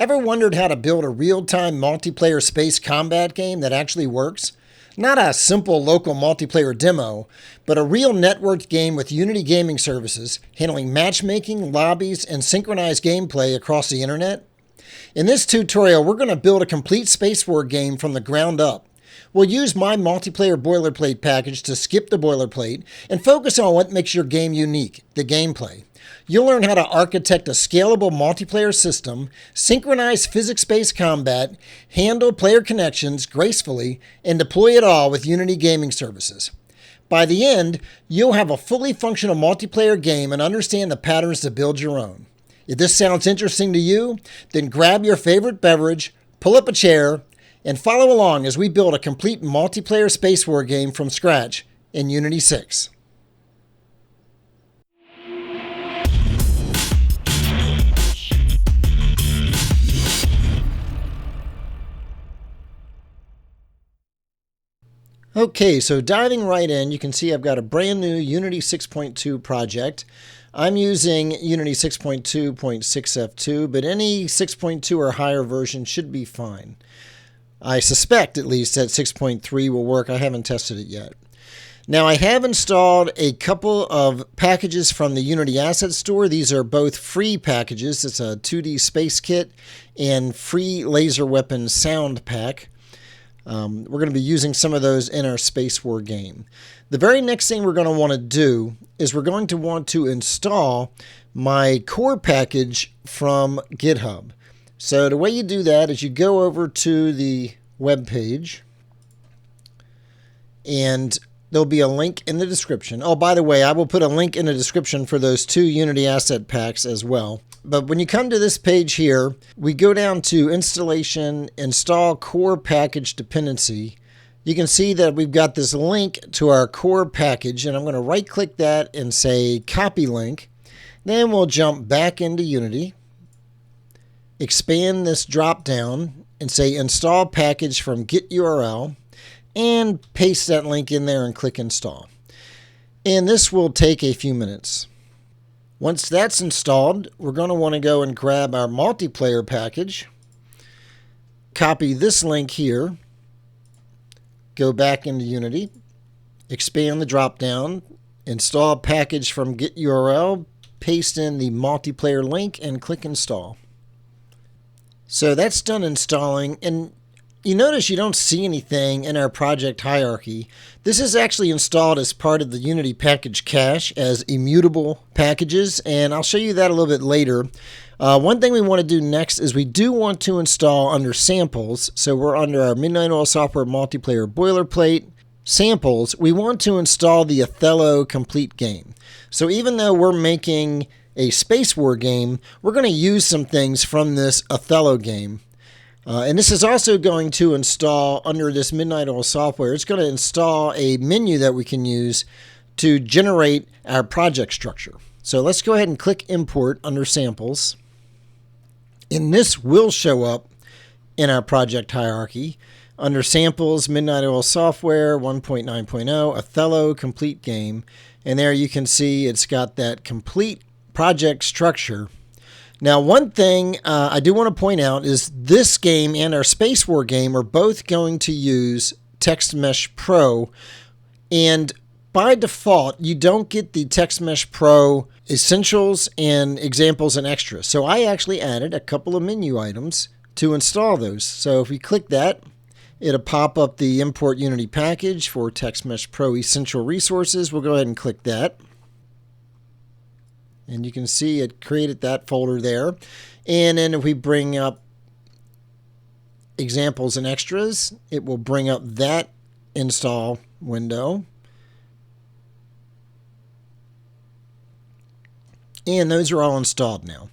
Ever wondered how to build a real-time multiplayer space combat game that actually works? Not a simple local multiplayer demo, but a real networked game with Unity gaming services, handling matchmaking, lobbies, and synchronized gameplay across the internet? In this tutorial, we're going to build a complete SpaceWar game from the ground up. We'll use my multiplayer boilerplate package to skip the boilerplate and focus on what makes your game unique, the gameplay. You'll learn how to architect a scalable multiplayer system, synchronize physics-based combat, handle player connections gracefully, and deploy it all with Unity gaming services. By the end, you'll have a fully functional multiplayer game and understand the patterns to build your own. If this sounds interesting to you, then grab your favorite beverage, pull up a chair, and follow along as we build a complete multiplayer SpaceWar game from scratch in Unity 6. Okay, so diving right in, you can see I've got a brand new Unity 6.2 project. I'm using Unity 6.2.6F2, but any 6.2 or higher version should be fine. I suspect, at least, that 6.3 will work. I haven't tested it yet. Now, I have installed a couple of packages from the Unity Asset Store. These are both free packages. It's a 2D Space Kit and free Laser Weapon Sound Pack. We're going to be using some of those in our SpaceWar game. The very next thing we're going to want to do is we're going to want to install my core package from GitHub. So the way you do that is you go over to the web page, and there'll be a link in the description. Oh, by the way, I will put a link in the description for those two Unity asset packs as well. But when you come to this page here, we go down to Installation, Install Core Package Dependency. You can see that we've got this link to our core package, and I'm going to right-click that and say Copy Link. Then we'll jump back into Unity, expand this drop-down, and say Install Package from Git URL, and paste that link in there and click Install. And this will take a few minutes. Once that's installed, we're going to want to go and grab our multiplayer package, copy this link here, go back into Unity, expand the drop-down, install package from Git URL, paste in the multiplayer link, and click Install. So that's done installing, and you notice you don't see anything in our project hierarchy. This is actually installed as part of the Unity package cache as immutable packages, and I'll show you that a little bit later. One thing we want to do next is we do want to install under samples. So we're under our Midnite Oil Software Multiplayer Boilerplate samples. We want to install the Othello complete game. So even though we're making a SpaceWar game, we're going to use some things from this Othello game. And this is also going to install under this Midnite Oil software. It's going to install a menu that we can use to generate our project structure. So let's go ahead and click Import under Samples. And this will show up in our project hierarchy under Samples, Midnite Oil Software 1.9.0, Othello Complete Game. And there you can see it's got that complete project structure. Now, one thing I do want to point out is this game and our SpaceWar game are both going to use TextMesh Pro, and by default, you don't get the TextMesh Pro essentials and examples and extras. So I actually added a couple of menu items to install those. So if we click that, it'll pop up the Import Unity package for TextMesh Pro Essential Resources. We'll go ahead and click that. And you can see it created that folder there. And then if we bring up examples and extras, it will bring up that install window. And those are all installed now.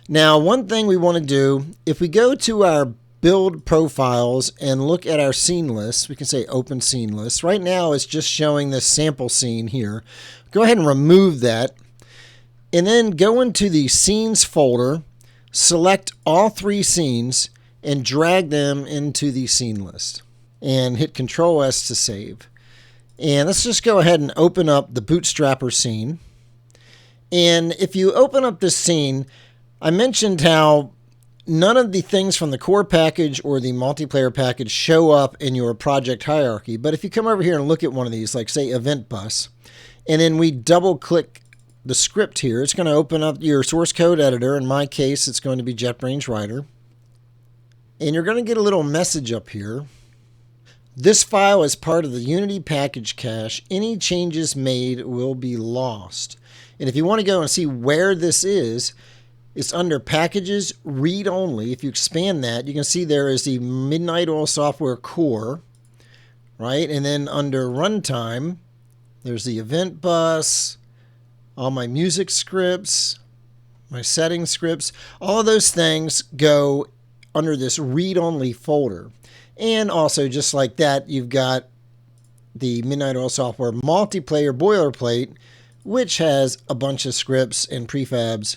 Now, one thing we want to do, if we go to our build profiles and look at our scene list, we can say open scene list. Right now it's just showing this sample scene here. Go ahead and remove that. And then go into the scenes folder, select all three scenes, and drag them into the scene list. And hit Control S to save. And let's just go ahead and open up the Bootstrapper scene. And if you open up this scene, I mentioned how none of the things from the core package or the multiplayer package show up in your project hierarchy. But if you come over here and look at one of these, like say Event Bus, and then we double click the script here, it's going to open up your source code editor. In my case, it's going to be JetBrains Writer. And you're going to get a little message up here. This file is part of the Unity package cache. Any changes made will be lost. And if you want to go and see where this is, it's under Packages, Read Only. If you expand that, you can see there is the Midnite Oil Software Core, right? And then under Runtime, there's the Event Bus, all my music scripts, my settings scripts. All of those things go under this Read Only folder. And also, just like that, you've got the Midnite Oil Software Multiplayer Boilerplate, which has a bunch of scripts and prefabs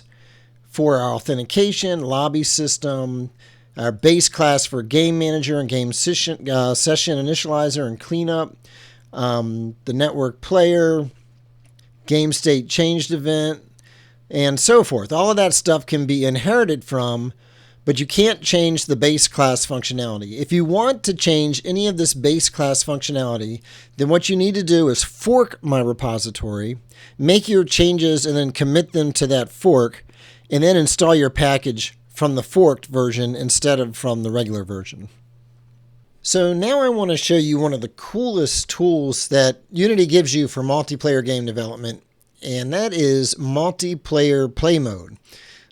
for our authentication, lobby system, our base class for GameManager and game session initializer and cleanup, the network player, game state changed event, and so forth. All of that stuff can be inherited from, but you can't change the base class functionality. If you want to change any of this base class functionality, then what you need to do is fork my repository, make your changes, and then commit them to that fork, and then install your package from the forked version instead of from the regular version. So now I want to show you one of the coolest tools that Unity gives you for multiplayer game development, and that is multiplayer play mode.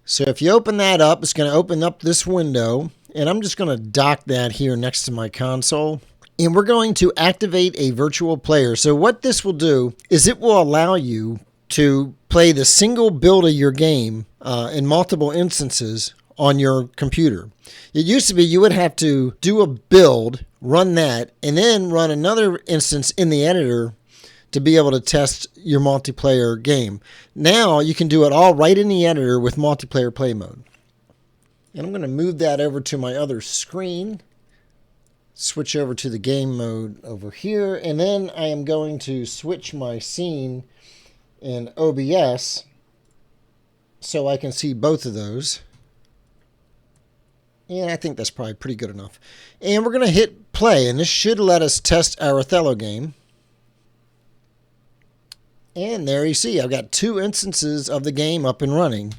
So if you open that up, it's going to open up this window, and I'm just going to dock that here next to my console. And we're going to activate a virtual player. So what this will do is it will allow you to play the single build of your game in multiple instances on your computer. It used to be you would have to do a build, run that, and then run another instance in the editor to be able to test your multiplayer game. Now you can do it all right in the editor with multiplayer play mode. And I'm going to move that over to my other screen, switch over to the game mode over here, and then I am going to switch my scene in OBS so I can see both of those. And I think that's probably pretty good enough. And we're going to hit play, and this should let us test our Othello game. And there you see, I've got 2 instances of the game up and running.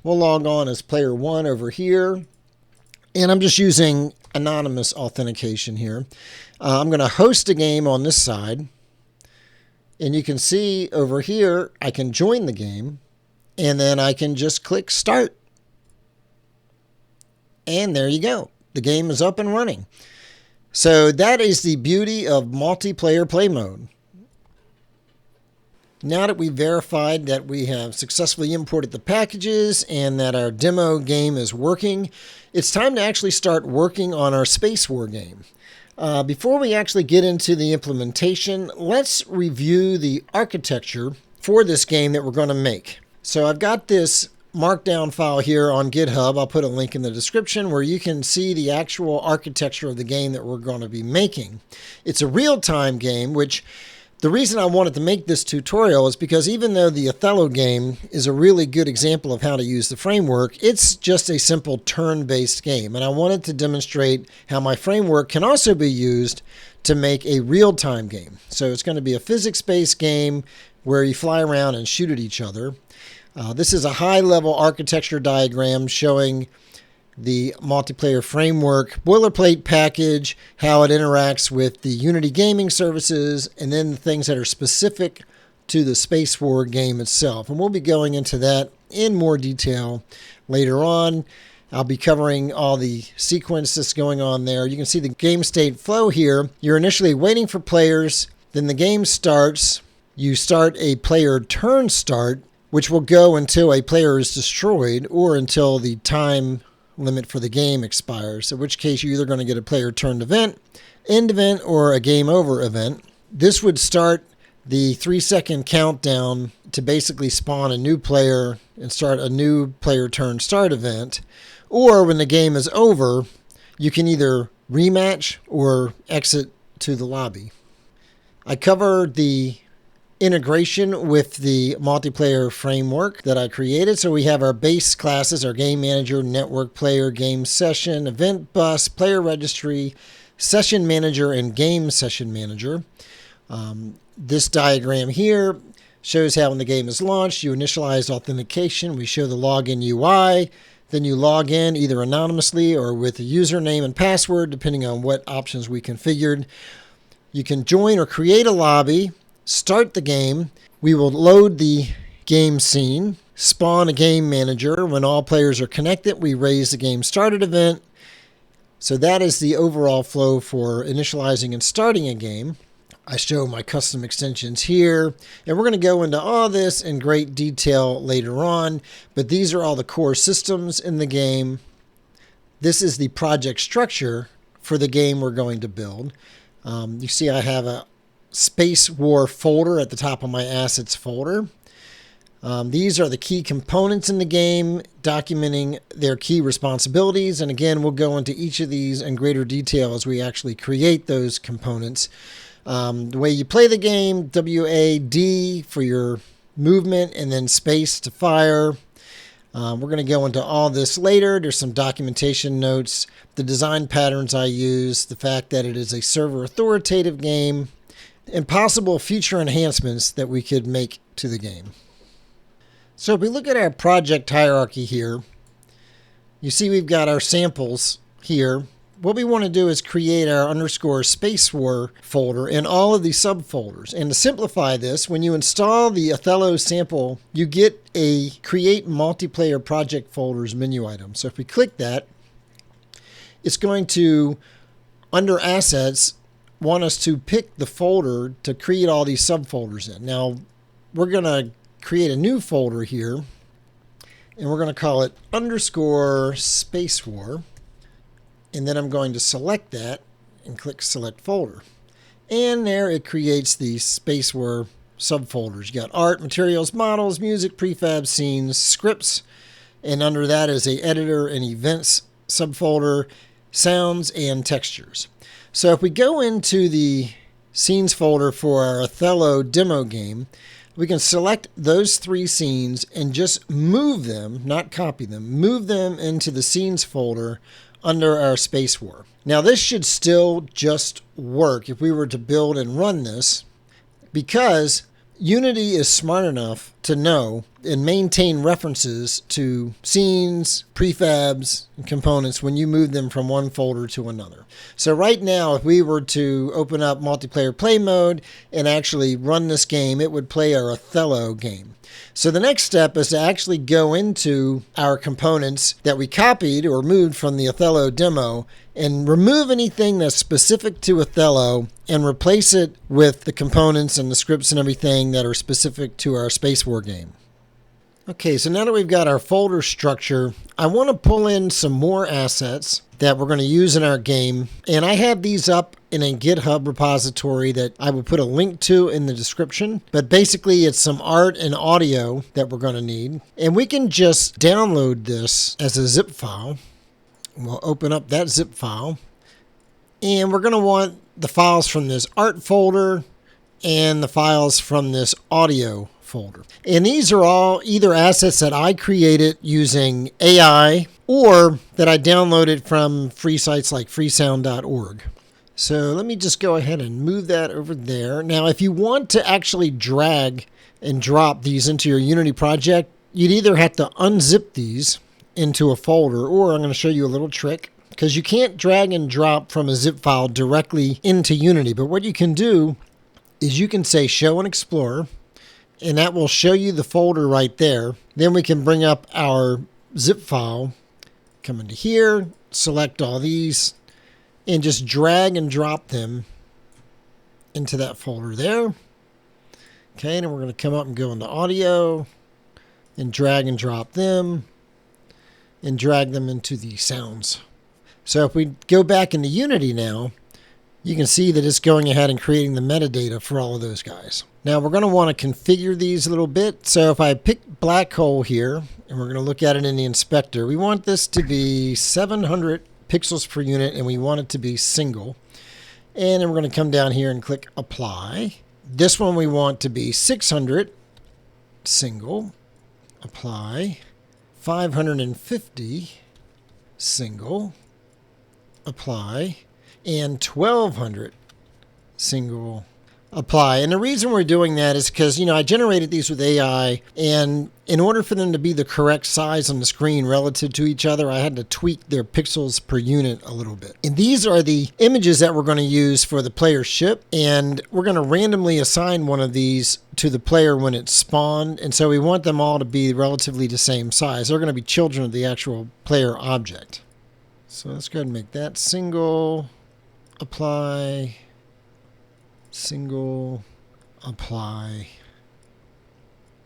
We'll log on as player 1 over here. And I'm just using anonymous authentication here. I'm going to host a game on this side. And you can see over here, I can join the game. And then I can just click Start. And there you go. The game is up and running. So that is the beauty of multiplayer play mode. Now that we've verified that we have successfully imported the packages and that our demo game is working, it's time to actually start working on our SpaceWar game. Before we actually get into the implementation, let's review the architecture for this game that we're going to make. So I've got this Markdown file here on GitHub. I'll put a link in the description where you can see the actual architecture of the game that we're going to be making. It's a real-time game, which the reason I wanted to make this tutorial is because even though the Othello game is a really good example of how to use the framework, it's just a simple turn-based game. And I wanted to demonstrate how my framework can also be used to make a real-time game. So it's going to be a physics-based game where you fly around and shoot at each other. This is a high-level architecture diagram showing the multiplayer framework, boilerplate package, how it interacts with the Unity gaming services, and then the things that are specific to the SpaceWar game itself. And we'll be going into that in more detail later on. I'll be covering all the sequence that's going on there. You can see the game state flow here. You're initially waiting for players, then the game starts. You start a player turn start, which will go until a player is destroyed or until the time limit for the game expires, in which case you're either going to get a player turned event, end event, or a game over event. This would start the 3-second countdown to basically spawn a new player and start a new player turn start event. Or when the game is over, you can either rematch or exit to the lobby. I covered the integration with the multiplayer framework that I created. So we have our base classes, our game manager, network player, game session, event bus, player registry, session manager, and game session manager. This diagram here shows how when the game is launched, you initialize authentication. We show the login UI. Then you log in either anonymously or with a username and password, depending on what options we configured. You can join or create a lobby, start the game. We will load the game scene, spawn a game manager. When all players are connected, we raise the game started event. So that is the overall flow for initializing and starting a game. I show my custom extensions here, and we're going to go into all this in great detail later on, but these are all the core systems in the game. This is the project structure for the game we're going to build. You see I have a SpaceWar folder at the top of my assets folder. These are the key components in the game, documenting their key responsibilities, and again, we'll go into each of these in greater detail as we actually create those components. The way you play the game, WAD for your movement, and then space to fire. We're going to go into all this later. There's some documentation notes, the design patterns I use, the fact that it is a server-authoritative game, and possible future enhancements that we could make to the game. So if we look at our project hierarchy here, you see we've got our samples here. What we want to do is create our _SpaceWar folder in all of these subfolders. And to simplify this, when you install the Othello sample, you get a Create Multiplayer Project Folders menu item. So if we click that, it's going to, under Assets, want us to pick the folder to create all these subfolders in. Now, we're going to create a new folder here, and we're going to call it _SpaceWar. And then I'm going to select that and click Select Folder. And there it creates the SpaceWar subfolders. You got art, materials, models, music, prefab, scenes, scripts. And under that is a editor and events subfolder, sounds, and textures. So if we go into the scenes folder for our Othello demo game, we can select those 3 scenes and just move them, not copy them, move them into the scenes folder under our SpaceWar. Now this should still just work if we were to build and run this, because Unity is smart enough to know and maintain references to scenes, prefabs, and components when you move them from one folder to another. So right now, if we were to open up multiplayer play mode and actually run this game, it would play our Othello game. So the next step is to actually go into our components that we copied or moved from the Othello demo and remove anything that's specific to Othello and replace it with the components and the scripts and everything that are specific to our SpaceWar game. Okay, so now that we've got our folder structure, I want to pull in some more assets that we're going to use in our game. And I have these up in a GitHub repository that I will put a link to in the description. But basically, it's some art and audio that we're going to need. And we can just download this as a zip file. We'll open up that zip file. And we're going to want the files from this art folder and the files from this audio folder. And these are all either assets that I created using AI or that I downloaded from free sites like freesound.org. So let me just go ahead and move that over there. Now, if you want to actually drag and drop these into your Unity project, you'd either have to unzip these into a folder, or I'm going to show you a little trick, because you can't drag and drop from a zip file directly into Unity. But what you can do is you can say Show and Explore, and that will show you the folder right there. Then we can bring up our zip file, come into here, select all these, and just drag and drop them into that folder there. Okay, and we're going to come up and go into audio and drag and drop them and drag them into the sounds. So if we go back into Unity now, you can see that it's going ahead and creating the metadata for all of those guys. Now we're going to want to configure these a little bit. So if I pick black hole here, and we're going to look at it in the inspector, we want this to be 700 pixels per unit, and we want it to be single. And then we're going to come down here and click apply. This one we want to be 600, single, apply, 550, single, apply, and 1200, single, apply. And the reason we're doing that is because, I generated these with AI, and in order for them to be the correct size on the screen relative to each other, I had to tweak their pixels per unit a little bit. And these are the images that we're going to use for the player ship, and we're going to randomly assign one of these to the player when it's spawned, and so we want them all to be relatively the same size. They're going to be children of the actual player object. So let's go ahead and make that single, apply, single, apply,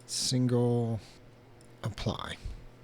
single, apply.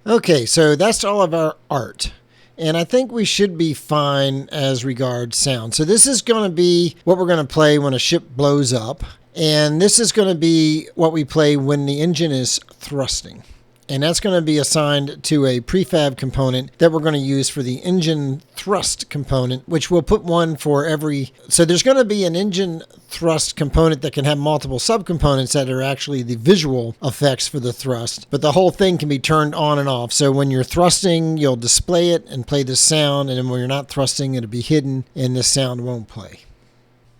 Okay, so that's all of our art. And I think we should be fine as regards sound. So this is going to be what we're going to play when a ship blows up. And this is going to be what we play when the engine is thrusting. And that's going to be assigned to a prefab component that we're going to use for the engine thrust component, which we'll put one for every. So there's going to be an engine thrust component that can have multiple subcomponents that are actually the visual effects for the thrust. But the whole thing can be turned on and off. So when you're thrusting, you'll display it and play the sound. And then when you're not thrusting, it'll be hidden and the sound won't play.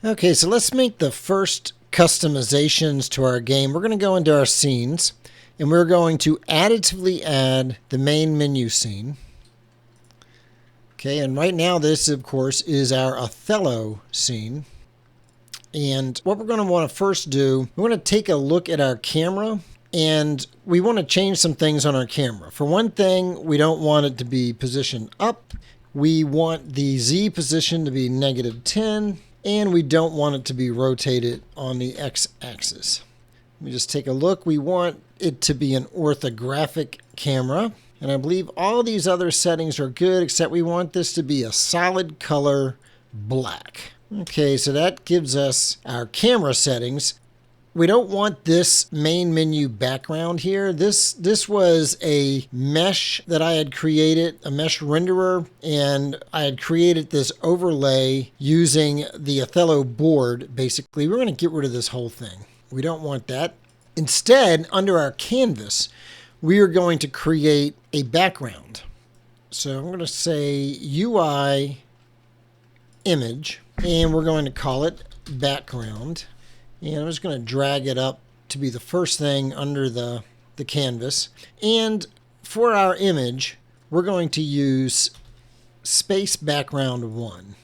Okay, so let's make the first customizations to our game. We're going to go into our scenes. And we're going to additively add the main menu scene. Okay, and right now this, of course, is our Othello scene. And what we're going to want to first do, we're going to take a look at our camera, and we want to change some things on our camera. For one thing, we don't want it to be positioned up. We want the Z position to be -10, and we don't want it to be rotated on the X-axis. Let me just take a look. We want it to be an orthographic camera. And I believe all these other settings are good, except we want this to be a solid color black. Okay, so that gives us our camera settings. We don't want this main menu background here. This was a mesh that I had created, a mesh renderer, and I had created this overlay using the Othello board, basically. We're going to get rid of this whole thing. We don't want that. Instead, under our canvas, we are going to create a background. So I'm going to say UI image, and we're going to call it background. And I'm just going to drag it up to be the first thing under the canvas. And for our image, we're going to use space background 1.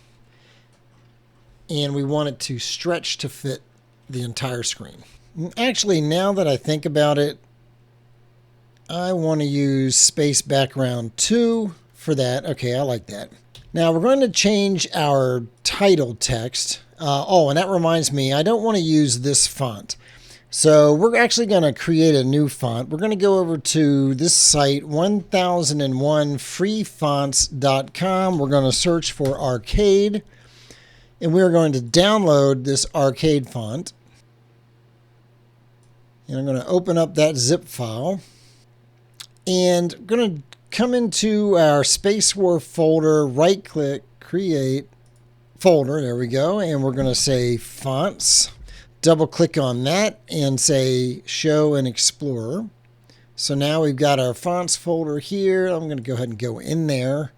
And we want it to stretch to fit the entire screen. Actually, now that I think about it, I want to use space background 2 for that. Okay, I like that. Now we're going to change our title text. And that reminds me, I don't want to use this font. So we're actually going to create a new font. We're going to go over to this site, 1001freefonts.com. We're going to search for Arcade. And we're going to download this Arcade font. And I'm going to open up that zip file. And I'm going to come into our SpaceWar folder, right-click, create folder. There we go. And we're going to say Fonts. Double-click on that and say Show in Explorer. So now we've got our Fonts folder here. I'm going to go ahead and go in there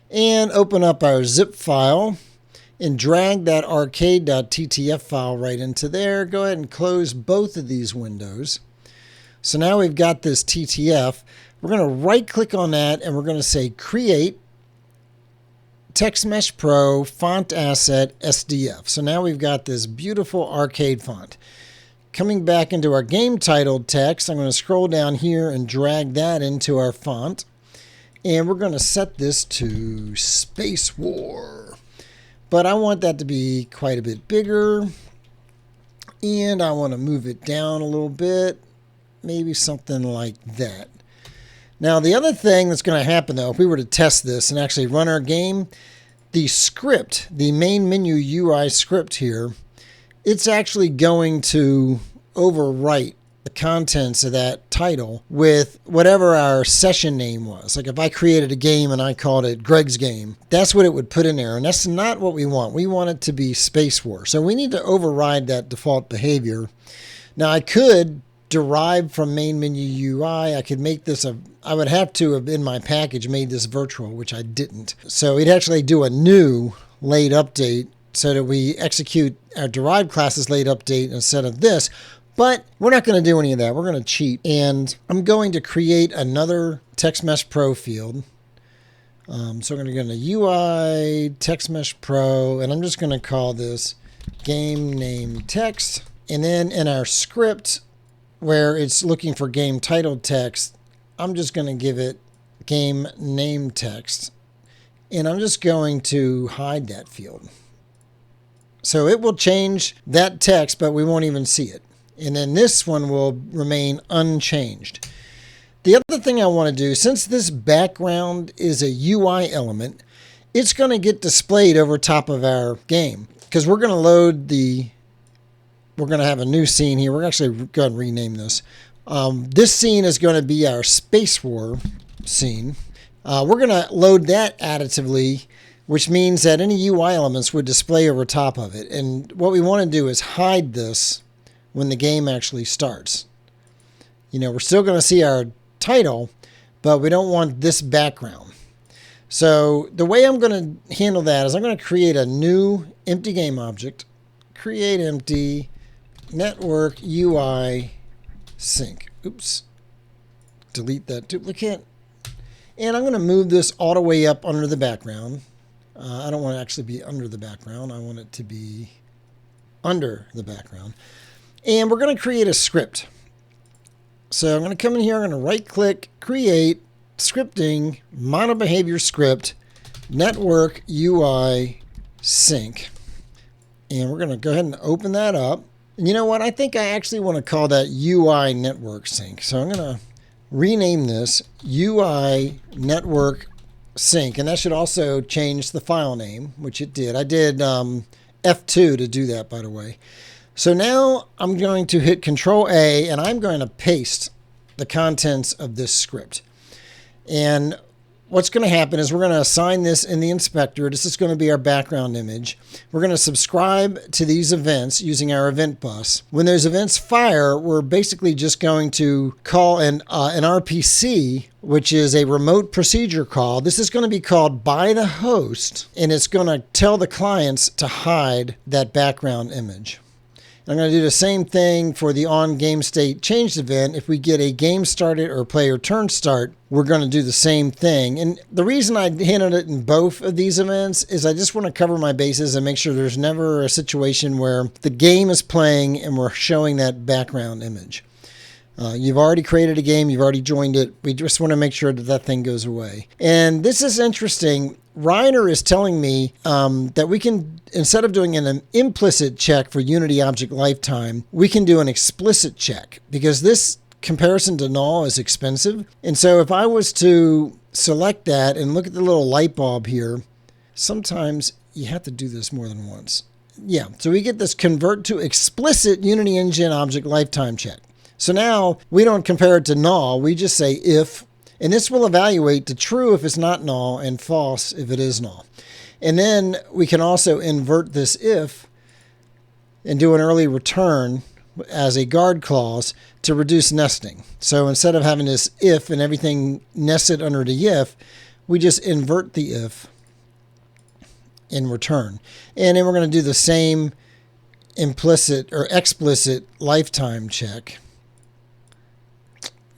and open up our zip file. And drag that arcade.ttf file right into there. Go ahead and close both of these windows. So now we've got this TTF. We're going to right-click on that, and we're going to say Create Text Mesh Pro Font Asset SDF. So now we've got this beautiful arcade font. Coming back into our game title text, I'm going to scroll down here and drag that into our font. And we're going to set this to SpaceWar. But I want that to be quite a bit bigger. And I want to move it down a little bit. Maybe something like that. Now, the other thing that's going to happen, though, if we were to test this and actually run our game, the script, the main menu UI script here, it's actually going to overwrite the contents of that title with whatever our session name was. Like if I created a game and I called it Greg's Game, that's what it would put in there. And that's not what we want. We want it to be SpaceWar. So we need to override that default behavior. Now I could derive from main menu UI. I could make this I would have to have in my package made this virtual, which I didn't. So we'd actually do a new late update so that we execute our derived classes late update instead of this. But we're not going to do any of that. We're going to cheat. And I'm going to create another Text Mesh Pro field. So we're going to go into UI, Text Mesh Pro, and I'm just going to call this game name text. And then in our script, where it's looking for game title text, I'm just going to give it game name text. And I'm just going to hide that field. So it will change that text, but we won't even see it. And then this one will remain unchanged. The other thing I want to do, since this background is a UI element, it's going to get displayed over top of our game. Because we're going to load we're going to have a new scene here. We're actually going to rename this. This scene is going to be our SpaceWar scene. We're going to load that additively, which means that any UI elements would display over top of it. And what we want to do is hide this when the game actually starts. We're still going to see our title, but we don't want this background. So the way I'm going to handle that is I'm going to create a new empty game object, create empty network UI sync. Oops. Delete that duplicate. And I'm going to move this all the way up under the background. I don't want to actually be under the background. I want it to be under the background. And we're going to create a script. So I'm going to come in here, I'm going to right click, create, scripting, mono behavior script, network UI sync. And we're going to go ahead and open that up. And you know what? I think I actually want to call that UI network sync. So I'm going to rename this UI network sync. And that should also change the file name, which it did. I did F2 to do that, by the way. So now I'm going to hit Control A and I'm going to paste the contents of this script. And what's going to happen is we're going to assign this in the inspector. This is going to be our background image. We're going to subscribe to these events using our event bus. When those events fire, we're basically just going to call an RPC, which is a remote procedure call. This is going to be called by the host, and it's going to tell the clients to hide that background image. I'm going to do the same thing for the on game state changed event. If we get a game started or player turn start, we're going to do the same thing. And the reason I handled it in both of these events is I just want to cover my bases and make sure there's never a situation where the game is playing and we're showing that background image. You've already created a game, you've already joined it. We just want to make sure that that thing goes away. And this is interesting. Reiner is telling me that we can, instead of doing an implicit check for Unity object lifetime, we can do an explicit check because this comparison to null is expensive. And so if I was to select that and look at the little light bulb here, sometimes you have to do this more than once. Yeah, so we get this convert to explicit Unity Engine object lifetime check. So now we don't compare it to null, we just say if, and this will evaluate to true if it's not null and false if it is null. And then we can also invert this if and do an early return as a guard clause to reduce nesting. So instead of having this if and everything nested under the if, we just invert the if in return. And then we're going to do the same implicit or explicit lifetime check.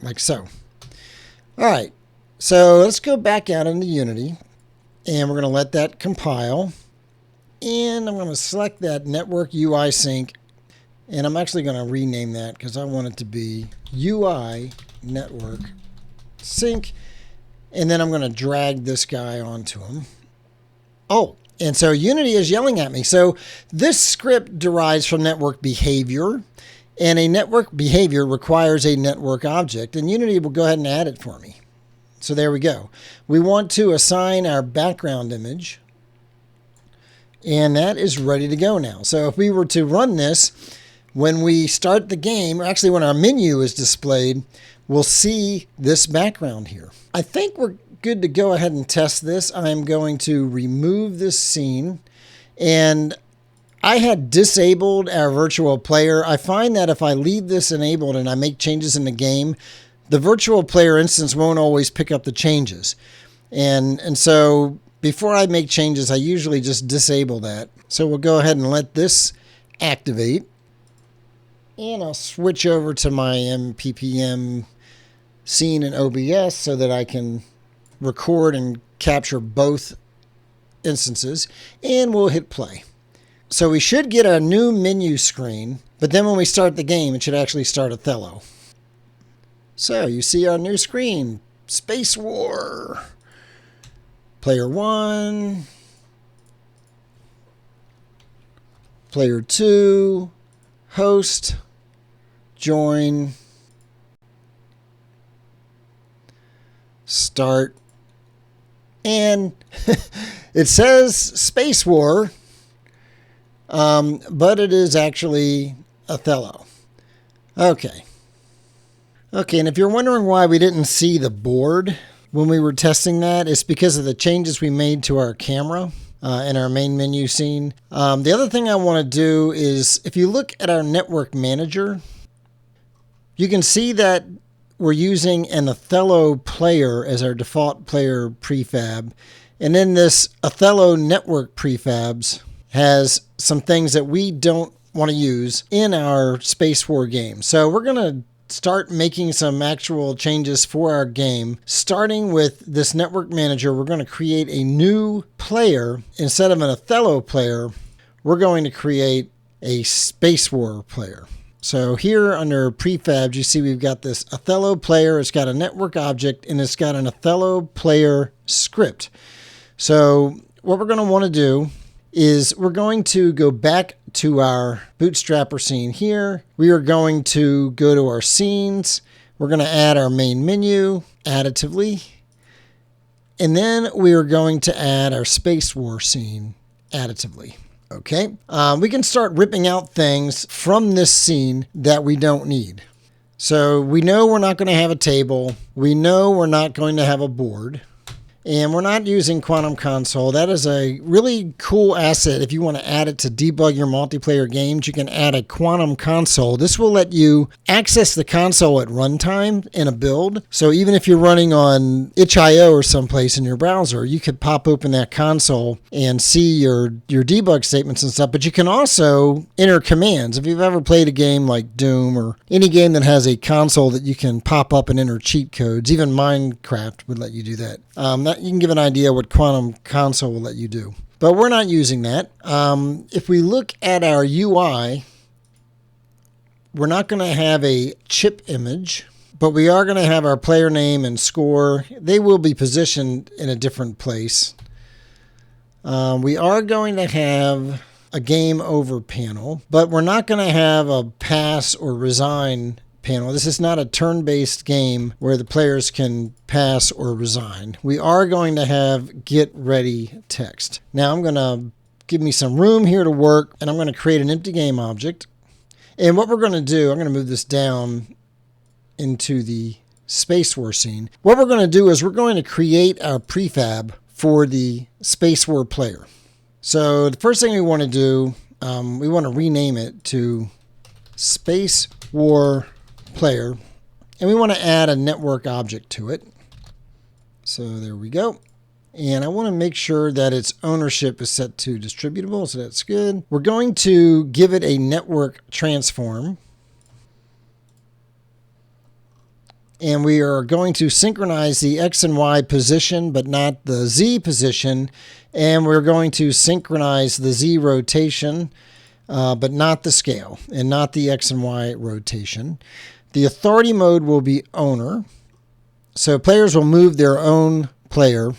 Like so. All right, so let's go back out into Unity, and we're going to let that compile. And I'm going to select that network UI sync, and I'm actually going to rename that because I want it to be UI network sync. And then I'm going to drag this guy onto him. Oh, and so Unity is yelling at me. So this script derives from network behavior. And a network behavior requires a network object, and Unity will go ahead and add it for me. So there we go. We want to assign our background image, and that is ready to go now. So if we were to run this, when we start the game, or actually when our menu is displayed, we'll see this background here. I think we're good to go ahead and test this. I'm going to remove this scene, and I had disabled our virtual player. I find that if I leave this enabled and I make changes in the game, the virtual player instance won't always pick up the changes. And so before I make changes, I usually just disable that. So we'll go ahead and let this activate. And I'll switch over to my MPPM scene in OBS so that I can record and capture both instances. And we'll hit play. So we should get a new menu screen, but then when we start the game, it should actually start Othello. So you see our new screen, SpaceWar. Player 1, Player 2, Host, Join, Start, and it says SpaceWar, but it is actually Othello. Okay, and if you're wondering why we didn't see the board when we were testing that, it's because of the changes we made to our camera in our main menu scene. The other thing I want to do is, if you look at our NetworkManager, you can see that we're using an Othello player as our default player prefab. And then this Othello network prefabs has some things that we don't want to use in our SpaceWar game. So we're going to start making some actual changes for our game. Starting with this NetworkManager, we're going to create a new player. Instead of an Othello player, we're going to create a SpaceWar player. So here under prefabs, you see we've got this Othello player. It's got a network object, and it's got an Othello player script. So what we're going to want to do is we're going to go back to our bootstrapper scene here. We are going to go to our scenes. We're going to add our main menu additively. And then we are going to add our SpaceWar scene additively. Okay. We can start ripping out things from this scene that we don't need. So we know we're not going to have a table. We know we're not going to have a board. And we're not using Quantum Console. That is a really cool asset. If you want to add it to debug your multiplayer games, you can add a Quantum Console. This will let you access the console at runtime in a build. So even if you're running on itch.io or someplace in your browser, you could pop open that console and see your debug statements and stuff. But you can also enter commands. If you've ever played a game like Doom or any game that has a console that you can pop up and enter cheat codes, even Minecraft would let you do that. You can give an idea what Quantum Console will let you do. But we're not using that. If we look at our UI, we're not going to have a chip image, but we are going to have our player name and score. They will be positioned in a different place. We are going to have a game over panel, but we're not going to have a pass or resign panel. This is not a turn-based game where the players can pass or resign. We are going to have get ready text. Now I'm going to give me some room here to work, and I'm going to create an empty game object. And what we're going to do, I'm going to move this down into the SpaceWar scene. What we're going to do is we're going to create our prefab for the SpaceWar player. So the first thing we want to do, we want to rename it to SpaceWar player, and we want to add a network object to it. So there we go. And I want to make sure that its ownership is set to distributable, so that's good. We're going to give it a network transform. And we are going to synchronize the X and Y position, but not the Z position. And we're going to synchronize the Z rotation, but not the scale, and not the X and Y rotation. The authority mode will be owner. So players will move their own player.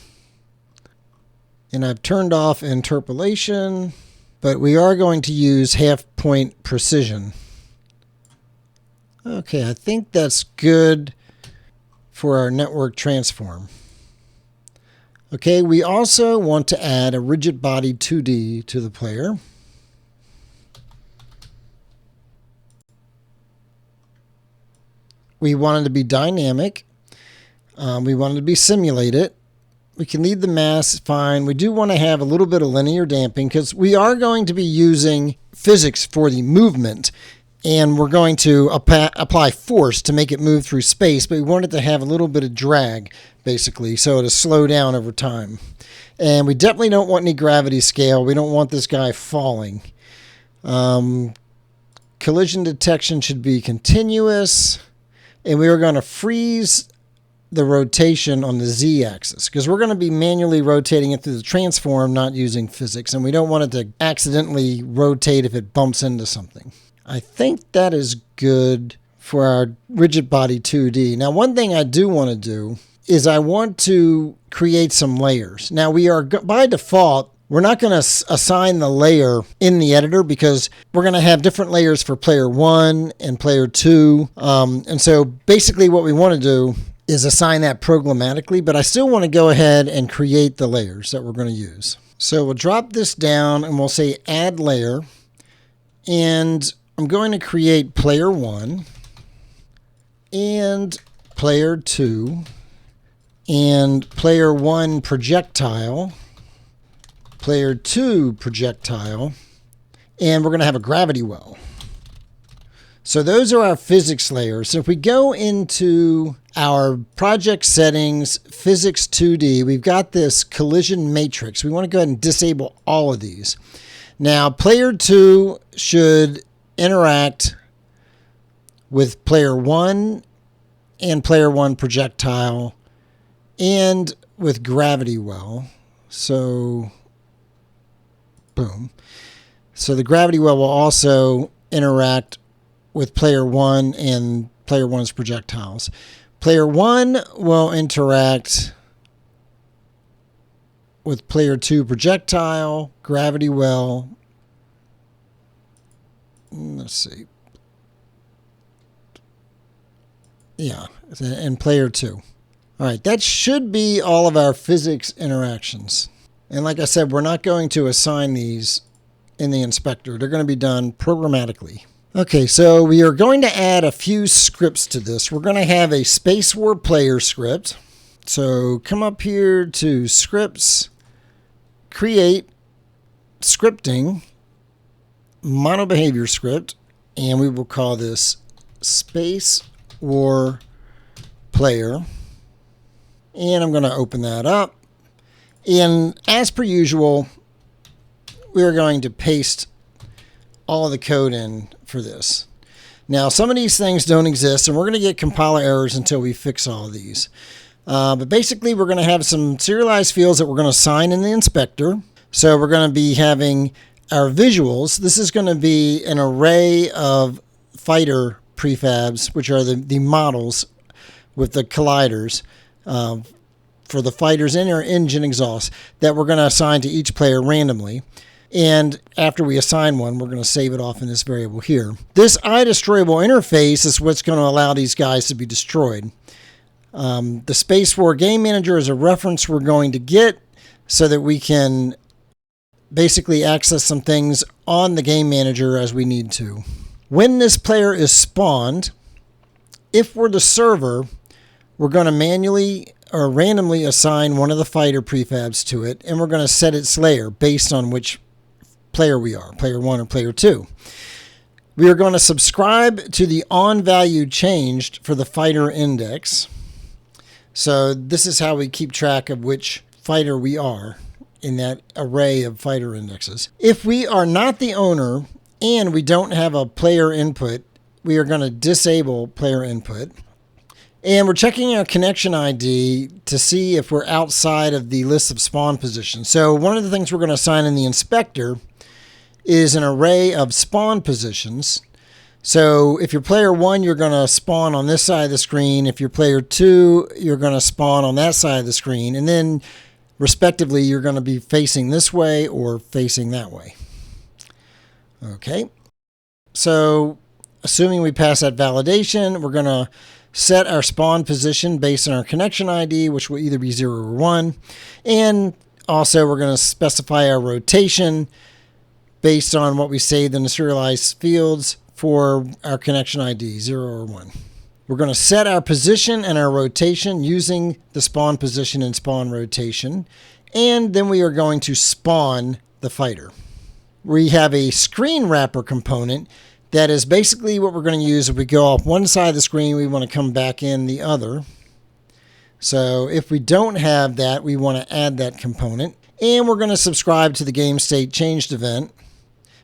And I've turned off interpolation, but we are going to use half-point precision. Okay, I think that's good for our network transform. Okay, we also want to add a rigid body 2D to the player. We want it to be dynamic. We want it to be simulated. We can leave the mass fine. We do want to have a little bit of linear damping because we are going to be using physics for the movement, and we're going to apply force to make it move through space, but we want it to have a little bit of drag, basically, so it'll slow down over time. And we definitely don't want any gravity scale. We don't want this guy falling. Collision detection should be continuous, and we are going to freeze the rotation on the z-axis because we're going to be manually rotating it through the transform, not using physics, and we don't want it to accidentally rotate if it bumps into something. I think that is good for our rigid body 2D. Now, one thing I do want to do is I want to create some layers. Now, we are by default, we're not going to assign the layer in the editor because we're going to have different layers for player 1 and player 2. And so basically what we want to do is assign that programmatically, but I still want to go ahead and create the layers that we're going to use. So we'll drop this down and we'll say add layer, and I'm going to create player 1 and player 2 and player 1 projectile, player 2 projectile, and we're going to have a GravityWell. So those are our physics layers. So if we go into our project settings, physics 2D, we've got this collision matrix. We want to go ahead and disable all of these. Now, player 2 should interact with player 1 and player 1 projectile and with GravityWell. So, boom. So the GravityWell will also interact with player 1 and player 1's projectiles. Player 1 will interact with player 2 projectile, GravityWell. Let's see. Yeah, and player 2. All right, that should be all of our physics interactions. And like I said, we're not going to assign these in the inspector. They're going to be done programmatically. Okay, so we are going to add a few scripts to this. We're going to have a SpaceWar player script. So come up here to scripts, create scripting, mono behavior script, and we will call this SpaceWar player. And I'm going to open that up. And as per usual, we're going to paste all of the code in for this. Now, some of these things don't exist, and we're going to get compiler errors until we fix all of these. But basically, we're going to have some serialized fields that we're going to assign in the inspector. So we're going to be having our visuals. This is going to be an array of fighter prefabs, which are the models with the colliders for the fighters in our engine exhaust that we're going to assign to each player randomly. And after we assign one, we're going to save it off in this variable here. This IDestroyable interface is what's going to allow these guys to be destroyed. The SpaceWar GameManager is a reference we're going to get so that we can basically access some things on the game manager as we need to. When this player is spawned, if we're the server, we're going to manually or randomly assign one of the fighter prefabs to it, and we're going to set its layer based on which player we are, player 1 or player 2. We are going to subscribe to the on value changed for the fighter index. So this is how we keep track of which fighter we are in that array of fighter indexes. If we are not the owner and we don't have a player input, we are going to disable player input. And we're checking our connection ID to see if we're outside of the list of spawn positions. So one of the things we're going to assign in the inspector is an array of spawn positions. So if you're player 1, you're going to spawn on this side of the screen. If you're player 2, you're going to spawn on that side of the screen. And then respectively, you're going to be facing this way or facing that way. Okay. So assuming we pass that validation, we're going to set our spawn position based on our connection ID, which will either be 0 or 1. And also we're going to specify our rotation based on what we saved in the serialized fields for our connection ID, 0 or 1. We're going to set our position and our rotation using the spawn position and spawn rotation. And then we are going to spawn the fighter. We have a ScreenWrapper component that is basically what we're going to use if we go off one side of the screen, we want to come back in the other. So if we don't have that, we want to add that component. And we're going to subscribe to the game state changed event.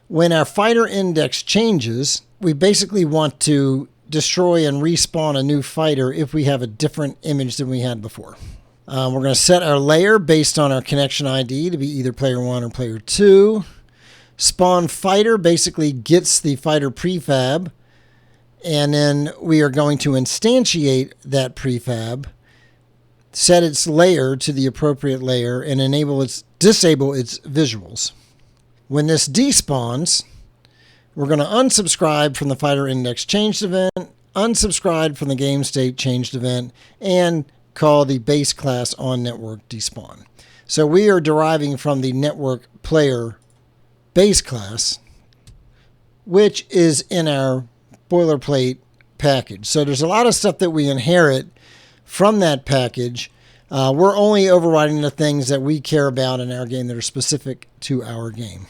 When our fighter index changes, we basically want to destroy and respawn a new fighter if we have a different image than we had before. We're going to set our layer based on our connection ID to be either player 1 or player 2. Spawn fighter basically gets the fighter prefab, and then we are going to instantiate that prefab, set its layer to the appropriate layer, and disable its visuals. When this despawns, we're going to unsubscribe from the fighter index changed event, unsubscribe from the game state changed event, and call the base class on network despawn. So we are deriving from the network player base class, which is in our boilerplate package. So there's a lot of stuff that we inherit from that package. We're only overriding the things that we care about in our game that are specific to our game.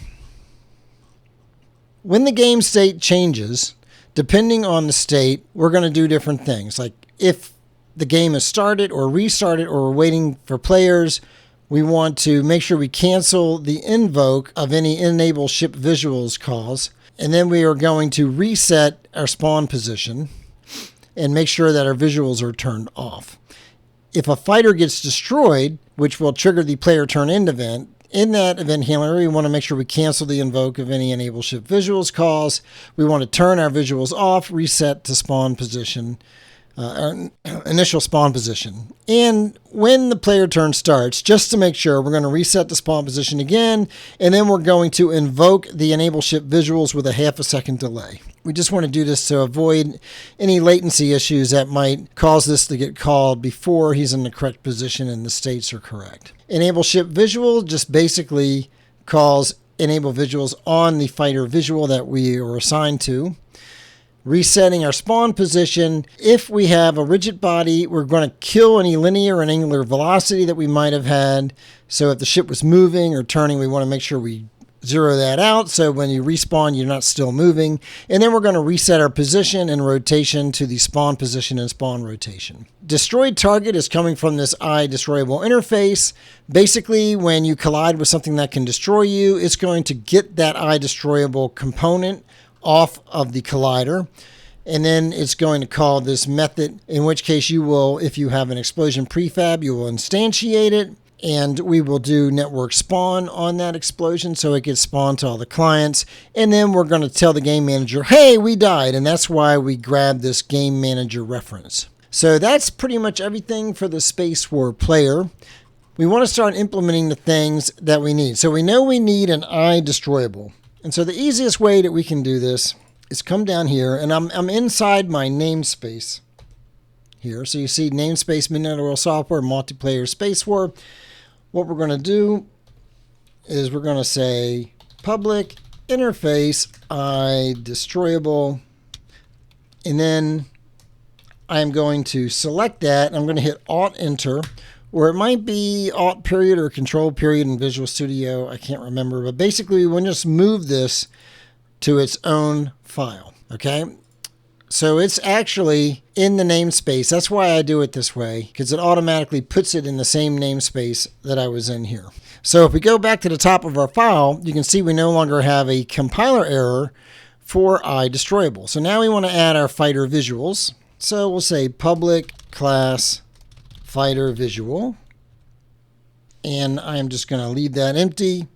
When the game state changes, depending on the state, we're going to do different things. Like if the game is started or restarted or we're waiting for players, we want to make sure we cancel the invoke of any enable ship visuals calls. And then we are going to reset our spawn position and make sure that our visuals are turned off. If a fighter gets destroyed, which will trigger the player turn end event, in that event handler, we want to make sure we cancel the invoke of any enable ship visuals calls. We want to turn our visuals off, reset to spawn position, our initial spawn position. And when the player turn starts, just to make sure, we're going to reset the spawn position again, and then we're going to invoke the enable ship visuals with a ½ a second delay. We just want to do this to avoid any latency issues that might cause this to get called before he's in the correct position and the states are correct. Enable ship visual just basically calls enable visuals on the fighter visual that we are assigned to. Resetting our spawn position. If we have a rigid body, we're going to kill any linear and angular velocity that we might have had. So if the ship was moving or turning, we want to make sure we zero that out, so when you respawn, you're not still moving. And then we're going to reset our position and rotation to the spawn position and spawn rotation. Destroyed target is coming from this IDestroyable interface. Basically, when you collide with something that can destroy you, it's going to get that IDestroyable component off of the collider. And then it's going to call this method, in which case you will, if you have an explosion prefab, you will instantiate it. And we will do network spawn on that explosion so it gets spawned to all the clients. And then we're going to tell the game manager, hey, we died. And that's why we grabbed this game manager reference. So that's pretty much everything for the SpaceWar player. We want to start implementing the things that we need. So we know we need an IDestroyable. And so the easiest way that we can do this is come down here, and I'm inside my namespace here. So you see namespace Midnite Oil Software Multiplayer SpaceWar. What we're going to do is we're going to say public interface IDestroyable, and then I'm going to select that, and I'm going to hit Alt-Enter, or it might be Alt period or Control period in Visual Studio. I can't remember, but basically we want to just move this to its own file, okay? So it's actually in the namespace. That's why I do it this way, because it automatically puts it in the same namespace that I was in here. So if we go back to the top of our file, you can see we no longer have a compiler error for IDestroyable. So now we want to add our fighter visuals. So we'll say public class fighter visual. And I'm just going to leave that empty,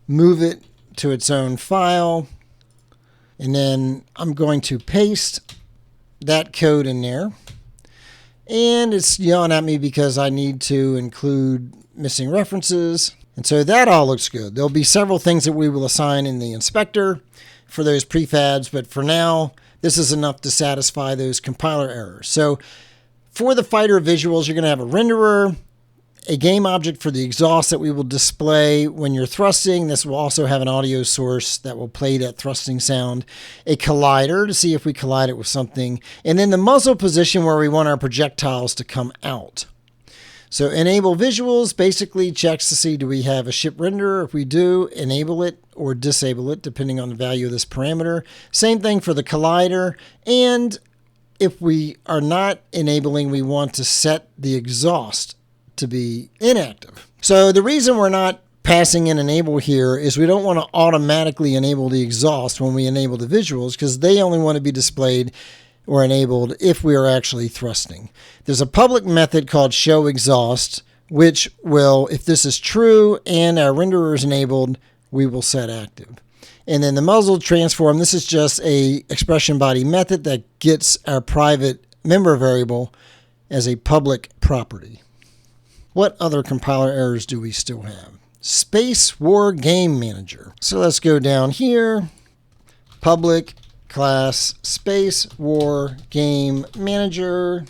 move it to its own file. And then I'm going to paste that code in there. And it's yelling at me because I need to include missing references. And so that all looks good. There'll be several things that we will assign in the inspector for those prefabs, but for now, this is enough to satisfy those compiler errors. So for the fighter visuals, you're going to have a renderer, a game object for the exhaust that we will display when you're thrusting. This will also have an audio source that will play that thrusting sound. A collider to see if we collide it with something. And then the muzzle position where we want our projectiles to come out. So enable visuals basically checks to see do we have a ship renderer. If we do, enable it or disable it depending on the value of this parameter. Same thing for the collider. And if we are not enabling, we want to set the exhaust to be inactive. So the reason we're not passing in enable here is we don't want to automatically enable the exhaust when we enable the visuals because they only want to be displayed or enabled if we are actually thrusting. There's a public method called showExhaust, which will, if this is true and our renderer is enabled, we will set active. And then the muzzle transform, this is just a expression body method that gets our private member variable as a public property. What other compiler errors do we still have? SpaceWar GameManager. So let's go down here, public class SpaceWar GameManager.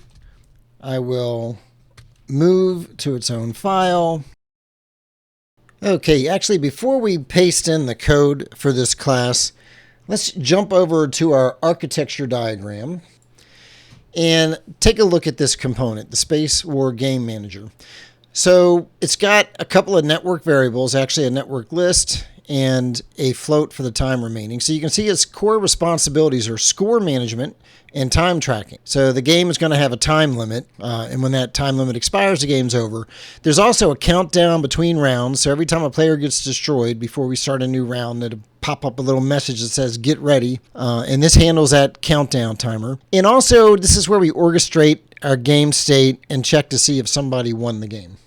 I will move to its own file. Okay, actually before we paste in the code for this class, let's jump over to our architecture diagram and take a look at this component, the SpaceWar GameManager. So it's got a couple of network variables, actually a network list and a float for the time remaining. So you can see its core responsibilities are score management and time tracking. So the game is going to have a time limit, and when that time limit expires, the game's over. There's also a countdown between rounds, so every time a player gets destroyed before we start a new round, it'll pop up a little message that says get ready, and this handles that countdown timer. And also, this is where we orchestrate our game state and check to see if somebody won the game.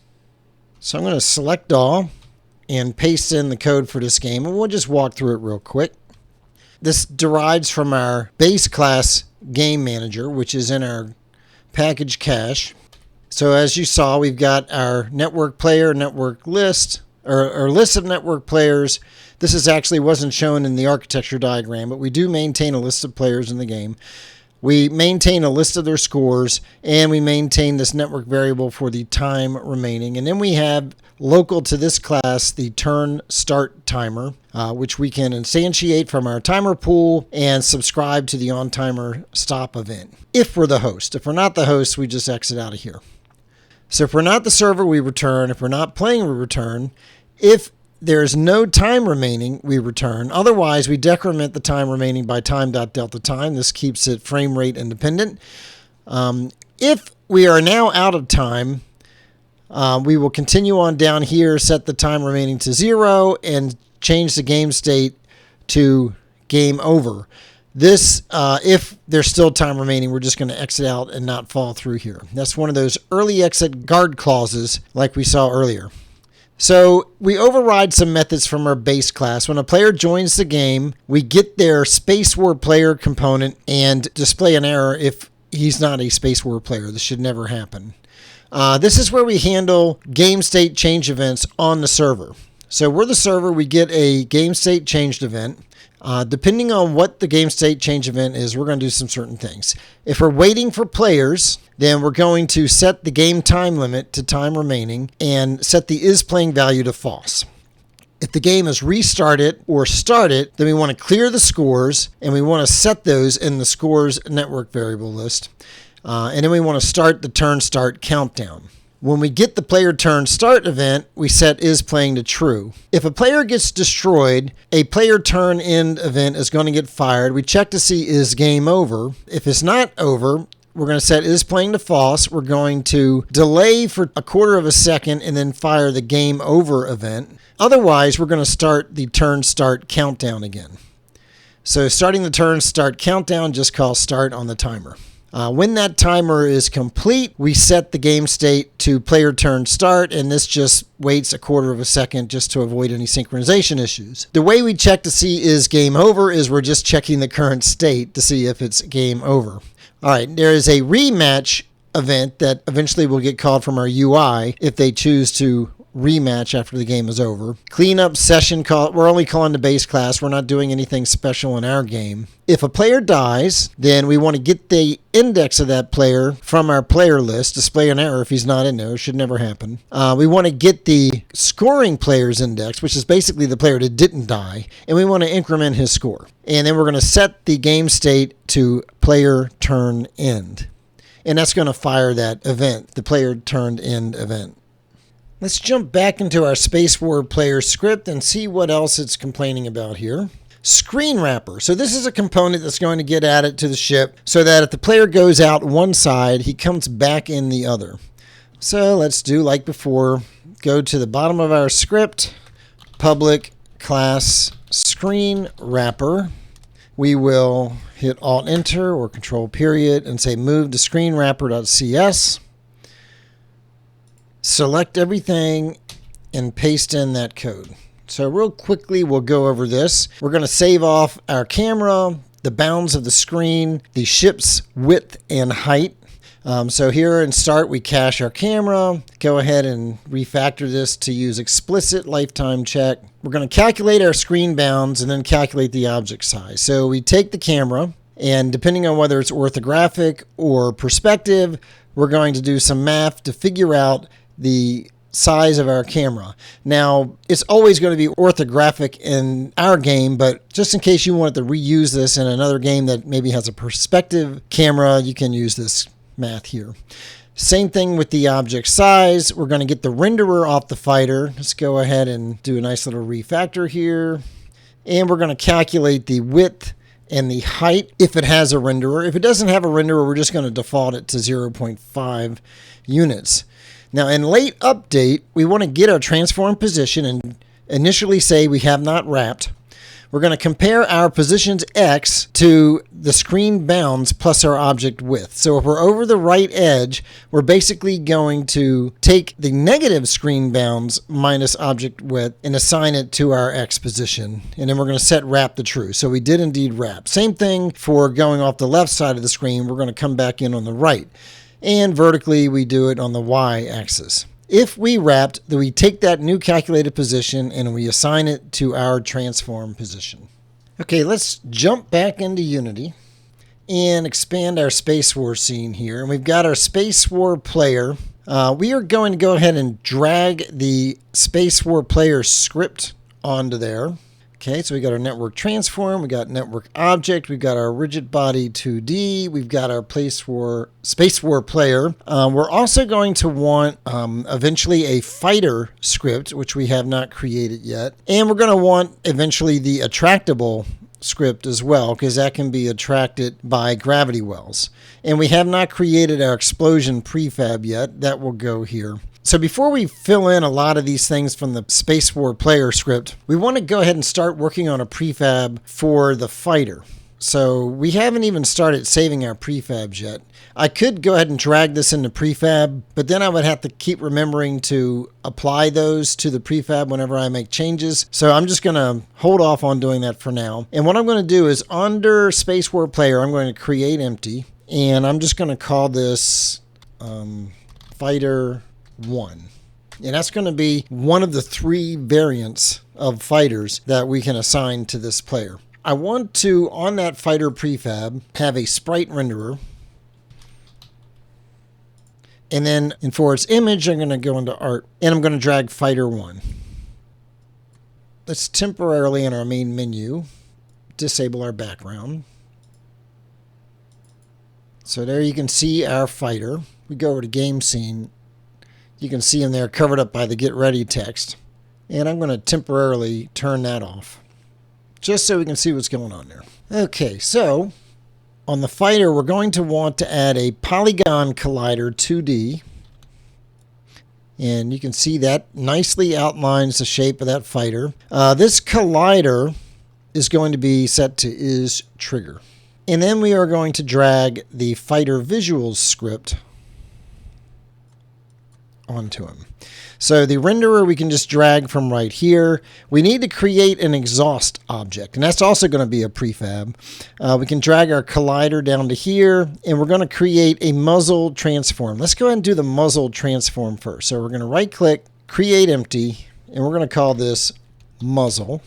So I'm going to select all and paste in the code for this game, and we'll just walk through it real quick. This derives from our base class Game Manager, which is in our package cache. So as you saw, we've got our network player, network list, or list of network players. This is actually wasn't shown in the architecture diagram, but we do maintain a list of players in the game. We maintain a list of their scores, and we maintain this network variable for the time remaining. And then we have local to this class the turn start timer, which we can instantiate from our timer pool and subscribe to the on timer stop event if we're the host. If we're not the host, we just exit out of here. So if we're not the server, we return. If we're not playing, we return. If there's no time remaining, we return. Otherwise, we decrement the time remaining by time.delta time. This keeps it frame rate independent. If we are now out of time, we will continue on down here, set the time remaining to 0, and change the game state to game over. This, if there's still time remaining, we're just going to exit out and not fall through here. That's one of those early exit guard clauses like we saw earlier. So we override some methods from our base class. When a player joins the game, we get their SpaceWar player component and display an error if he's not a SpaceWar player. This should never happen. This is where we handle game state change events on the server. So we're the server, we get a game state changed event. Depending on what the game state change event is, we're going to do some certain things. If we're waiting for players, then we're going to set the game time limit to time remaining and set the isPlaying value to false. If the game is restarted or started, then we want to clear the scores and we want to set those in the scores network variable list. And then we want to start the turn start countdown. When we get the player turn start event, we set isPlaying to true. If a player gets destroyed, a player turn end event is going to get fired. We check to see is game over. If it's not over, we're going to set isPlaying to false. We're going to delay for a quarter of a second and then fire the game over event. Otherwise, we're going to start the turn start countdown again. So starting the turn start countdown, just call start on the timer. When that timer is complete, we set the game state to player turn start, and this just waits a quarter of a second just to avoid any synchronization issues. The way we check to see is game over is we're just checking the current state to see if it's game over. All right, there is a rematch event that eventually will get called from our UI if they choose to rematch after the game is over. Clean up session call. We're only calling the base class. We're not doing anything special in our game. If a player dies, then we want to get the index of that player from our player list, display an error if he's not in there. It should never happen. We want to get the scoring player's index, which is basically the player that didn't die, and we want to increment his score. And then we're going to set the game state to player turn end. And that's going to fire that event, the player turned end event. Let's jump back into our SpaceWar player script and see what else it's complaining about here. ScreenWrapper. So this is a component that's going to get added to the ship so that if the player goes out one side, he comes back in the other. So let's do like before. Go to the bottom of our script, public class ScreenWrapper. We will hit Alt-Enter or Control-period and say move to ScreenWrapper.cs. Select everything and paste in that code. So real quickly, we'll go over this. We're going to save off our camera, the bounds of the screen, the ship's width and height. So here in Start, we cache our camera. Go ahead and refactor this to use explicit lifetime check. We're going to calculate our screen bounds and then calculate the object size. So we take the camera, and depending on whether it's orthographic or perspective, we're going to do some math to figure out the size of our camera. Now, it's always going to be orthographic in our game, but just in case you wanted to reuse this in another game that maybe has a perspective camera, you can use this math here. Same thing with the object size. We're going to get the renderer off the fighter. Let's go ahead and do a nice little refactor here. And we're going to calculate the width and the height if it has a renderer. If it doesn't have a renderer, we're just going to default it to 0.5 units. Now in late update, we want to get our transform position and initially say we have not wrapped. We're going to compare our positions X to the screen bounds plus our object width. So if we're over the right edge, we're basically going to take the negative screen bounds minus object width and assign it to our X position. And then we're going to set wrap to true. So we did indeed wrap. Same thing for going off the left side of the screen. We're going to come back in on the right. And vertically, we do it on the Y axis. If we wrapped, then we take that new calculated position and we assign it to our transform position. Okay, let's jump back into Unity and expand our SpaceWar scene here. And we've got our SpaceWar player. We are going to go ahead and drag the SpaceWar player script onto there. Okay, so we got our network transform, we got network object, we've got our rigid body 2D, we've got our SpaceWar player. We're also going to want eventually a fighter script, which we have not created yet. And we're going to want eventually the Attractable script as well, because that can be attracted by GravityWells. And we have not created our explosion prefab yet. That will go here. So before we fill in a lot of these things from the SpaceWar player script, we want to go ahead and start working on a prefab for the fighter. So we haven't even started saving our prefabs yet. I could go ahead and drag this into prefab, but then I would have to keep remembering to apply those to the prefab whenever I make changes. So I'm just going to hold off on doing that for now. And what I'm going to do is under SpaceWar player, I'm going to create empty, and I'm just going to call this fighter 1. And that's going to be one of the 3 variants of fighters that we can assign to this player. I want to, on that fighter prefab, have a sprite renderer. And then for its image, I'm going to go into art and I'm going to drag fighter 1. Let's temporarily in our main menu disable our background. So there you can see our fighter. We go over to game scene. You can see him there covered up by the get ready text. And I'm going to temporarily turn that off just so we can see what's going on there. Okay, so on the fighter, we're going to want to add a polygon collider 2D. And you can see that nicely outlines the shape of that fighter. This collider is going to be set to isTrigger. And then we are going to drag the fighter visuals script onto him. So the renderer we can just drag from right here. We need to create an exhaust object, and that's also going to be a prefab. We can drag our collider down to here, and we're going to create a muzzle transform. Let's go ahead and do the muzzle transform first. So we're going to right click, create empty, and we're going to call this muzzle.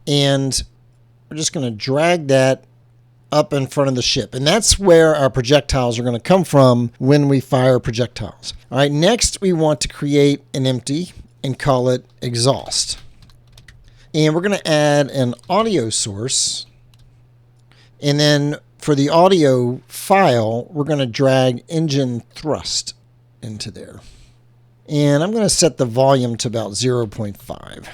And we're just going to drag that up in front of the ship. And that's where our projectiles are going to come from when we fire projectiles. All right, next we want to create an empty and call it exhaust. And we're going to add an audio source. And then for the audio file, we're going to drag engine thrust into there. And I'm going to set the volume to about 0.5.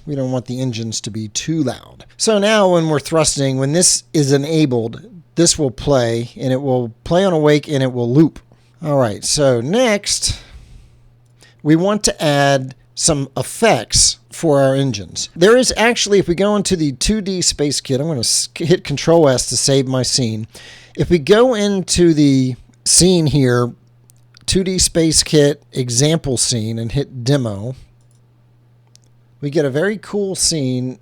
We don't want the engines to be too loud. So now when we're thrusting, when this is enabled, this will play, and it will play on awake and it will loop. All right, so next we want to add some effects for our engines. There is actually, if we go into the 2D Space Kit, I'm going to hit Control S to save my scene. If we go into the scene here, 2D Space Kit example scene, and hit Demo, we get a very cool scene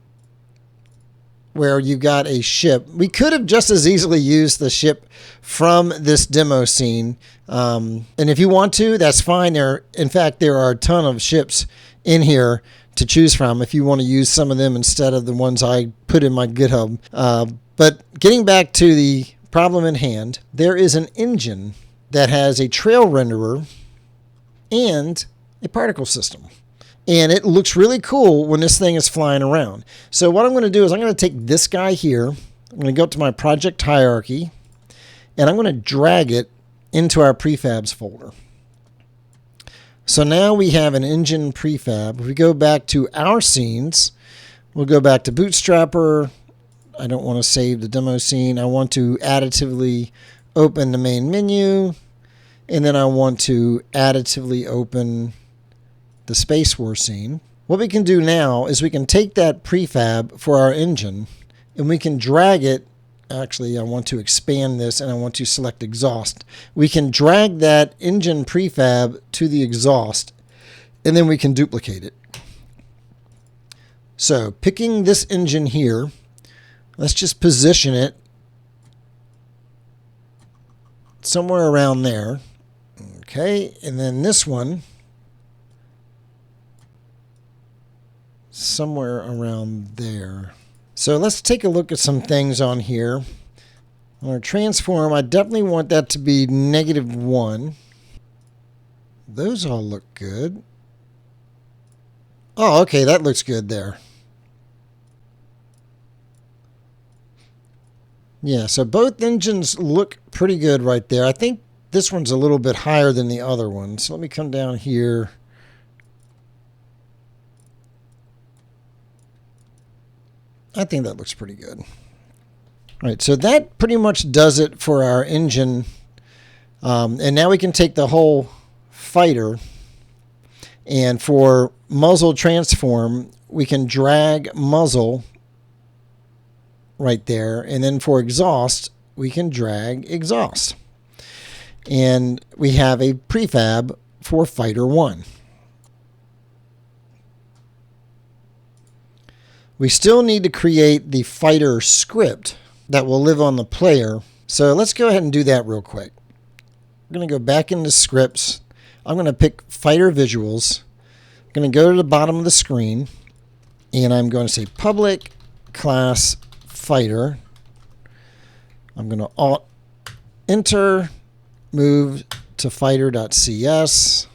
where you got a ship. We could have just as easily used the ship from this demo scene. And if you want to, that's fine. In fact, there are a ton of ships in here to choose from if you want to use some of them instead of the ones I put in my GitHub. But getting back to the problem in hand, there is an engine that has a trail renderer and a particle system. And it looks really cool when this thing is flying around. So what I'm going to do is I'm going to take this guy here. I'm going to go up to my project hierarchy, and I'm going to drag it into our prefabs folder. So now we have an engine prefab. If we go back to our scenes, we'll go back to Bootstrapper. I don't want to save the demo scene. I want to additively open the main menu, and then I want to additively open the SpaceWar scene. What we can do now is we can take that prefab for our engine and we can drag it. Actually, I want to expand this and I want to select exhaust. We can drag that engine prefab to the exhaust and then we can duplicate it. So picking this engine here, let's just position it somewhere around there. Okay, and then this one somewhere around there. So let's take a look at some things on here. On our transform, I definitely want that to be -1. Those all look good. Oh, okay, that looks good there. Yeah, so both engines look pretty good right there. I think this one's a little bit higher than the other one. So let me come down here. I think that looks pretty good. All right, so that pretty much does it for our engine. And now we can take the whole fighter, and for muzzle transform, we can drag muzzle right there. And then for exhaust, we can drag exhaust. And we have a prefab for fighter 1. We still need to create the fighter script that will live on the player. So let's go ahead and do that real quick. We're going to go back into scripts. I'm going to pick fighter visuals. I'm going to go to the bottom of the screen, and I'm going to say public class fighter. I'm going to alt enter, move to fighter.cs,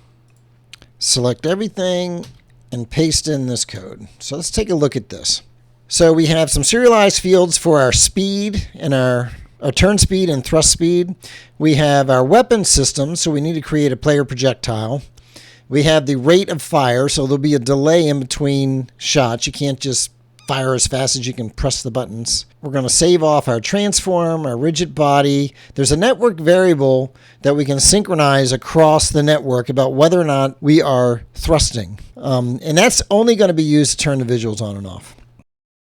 select everything, and paste in this code. So let's take a look at this. So we have some serialized fields for our speed and our turn speed and thrust speed. We have our weapon system, so we need to create a player projectile. We have the rate of fire, so there'll be a delay in between shots. You can't just fire as fast as you can press the buttons. We're going to save off our transform, our rigid body. There's a network variable that we can synchronize across the network about whether or not we are thrusting. And that's only going to be used to turn the visuals on and off,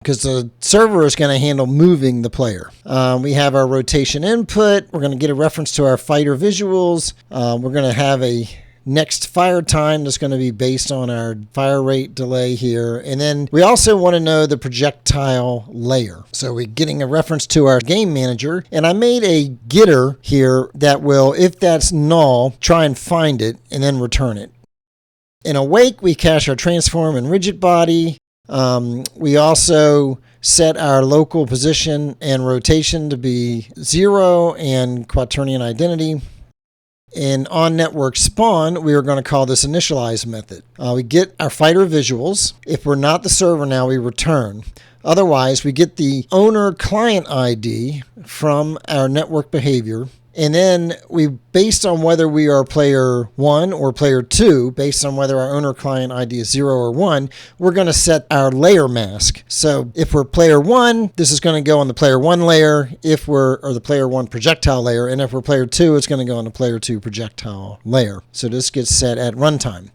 because the server is going to handle moving the player. We have our rotation input. We're going to get a reference to our fighter visuals. We're going to have a next fire time that's going to be based on our fire rate delay here. And then we also want to know the projectile layer. So we're getting a reference to our game manager. And I made a getter here that will, if that's null, try and find it and then return it. In awake, we cache our transform and rigid body. We also set our local position and rotation to be 0 and quaternion identity. And on network spawn, we are going to call this initialize method. We get our fighter visuals. If we're not the server now, we return. Otherwise, we get the owner client ID from our network behavior. And then we, based on whether we are player 1 or player 2, based on whether our owner client ID is 0 or 1, we're going to set our layer mask. So if we're player 1, this is going to go on the player 1 layer, or the player 1 projectile layer. And if we're player 2, it's going to go on the player 2 projectile layer. So this gets set at runtime.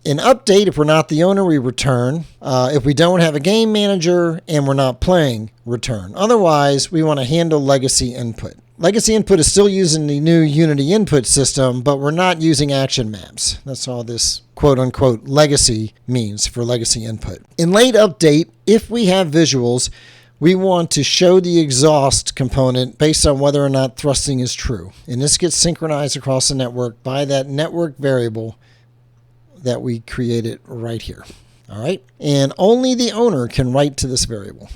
In update, if we're not the owner, we return. If we don't have a game manager and we're not playing, return. Otherwise, we want to handle legacy input. Legacy input is still using the new Unity input system, but we're not using action maps. That's all this quote-unquote legacy means for legacy input. In late update, if we have visuals, we want to show the exhaust component based on whether or not thrusting is true. And this gets synchronized across the network by that network variable that we created right here. All right? And only the owner can write to this variable.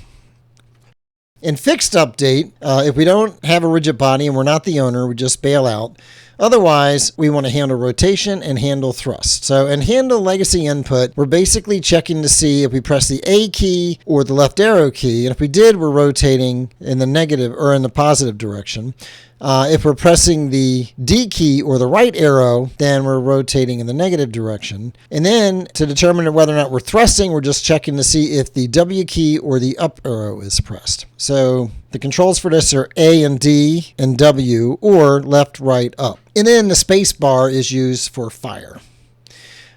In fixed update, if we don't have a rigid body and we're not the owner, we just bail out. Otherwise, we want to handle rotation and handle thrust. So in handle legacy input, we're basically checking to see if we press the A key or the left arrow key. And if we did, we're rotating in the negative or in the positive direction. If we're pressing the D key or the right arrow, then we're rotating in the negative direction. And then to determine whether or not we're thrusting, we're just checking to see if the W key or the up arrow is pressed. So the controls for this are A and D and W, or left, right, up. And then the space bar is used for fire.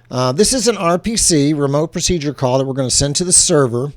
This is an RPC, remote procedure call, that we're going to send to the server.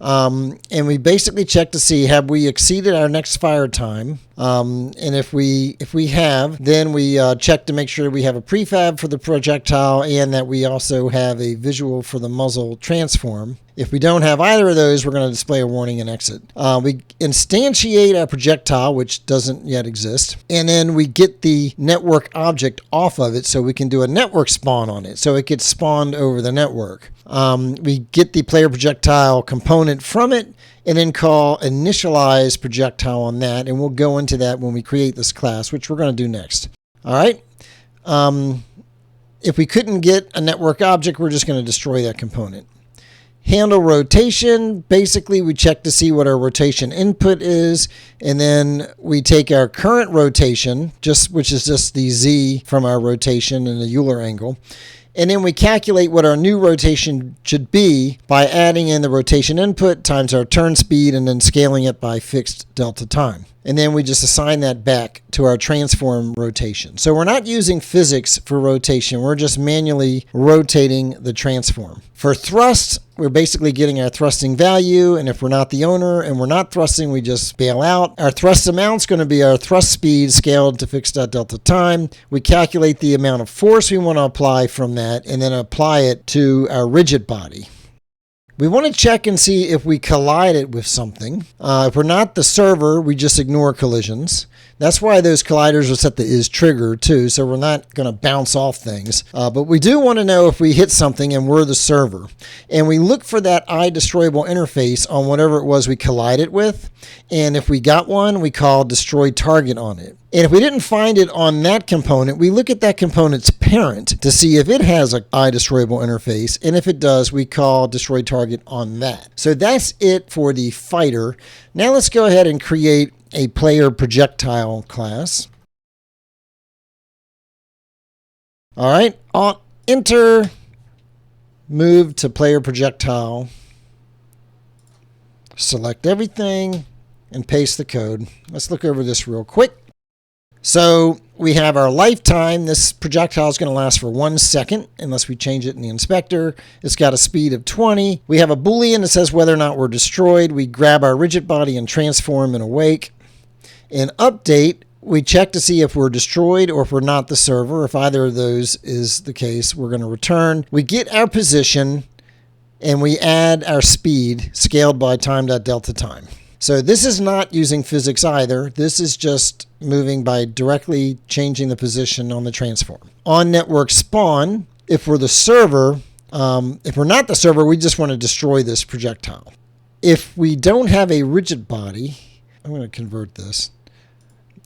And we basically check to see, have we exceeded our next fire time? And if we have, then we check to make sure we have a prefab for the projectile and that we also have a visual for the muzzle transform. If we don't have either of those, we're going to display a warning and exit. We instantiate our projectile, which doesn't yet exist, and then we get the network object off of it so we can do a network spawn on it, so it gets spawned over the network. We get the player projectile component from it, and then call initialize projectile on that, and we'll go into that when we create this class, which we're going to do next. All right. If we couldn't get a network object, we're just going to destroy that component. Handle rotation, basically we check to see what our rotation input is, and then we take our current rotation, which is just the Z from our rotation and the Euler angle, and then we calculate what our new rotation should be by adding in the rotation input times our turn speed and then scaling it by fixed delta time. And then we just assign that back to our transform rotation. So we're not using physics for rotation. We're just manually rotating the transform. For thrust, we're basically getting our thrusting value. And if we're not the owner and we're not thrusting, we just bail out. Our thrust amount is going to be our thrust speed scaled to fixed delta time. We calculate the amount of force we want to apply from that and then apply it to our rigid body. We want to check and see if we collide it with something. If we're not the server, we just ignore collisions. That's why those colliders are set to is trigger too, so we're not going to bounce off things. But we do want to know if we hit something and we're the server. And we look for that IDestroyable interface on whatever it was we collided with. And if we got one, we call destroy target on it. And if we didn't find it on that component, we look at that component's parent to see if it has an IDestroyable interface. And if it does, we call destroy target on that. So that's it for the fighter. Now let's go ahead and create a player projectile class. All right, enter, move to player projectile, select everything, and paste the code. Let's look over this real quick. So we have our lifetime. This projectile is going to last for 1 second unless we change it in the inspector. It's got a speed of 20. We have a Boolean that says whether or not we're destroyed. We grab our rigid body and transform and awake. In update, we check to see if we're destroyed or if we're not the server. If either of those is the case, we're going to return. We get our position and we add our speed scaled by time.delta time. So this is not using physics either. This is just moving by directly changing the position on the transform. On network spawn, If we're the server, if we're not the server, we just want to destroy this projectile. If we don't have a rigid body, I'm going to convert this.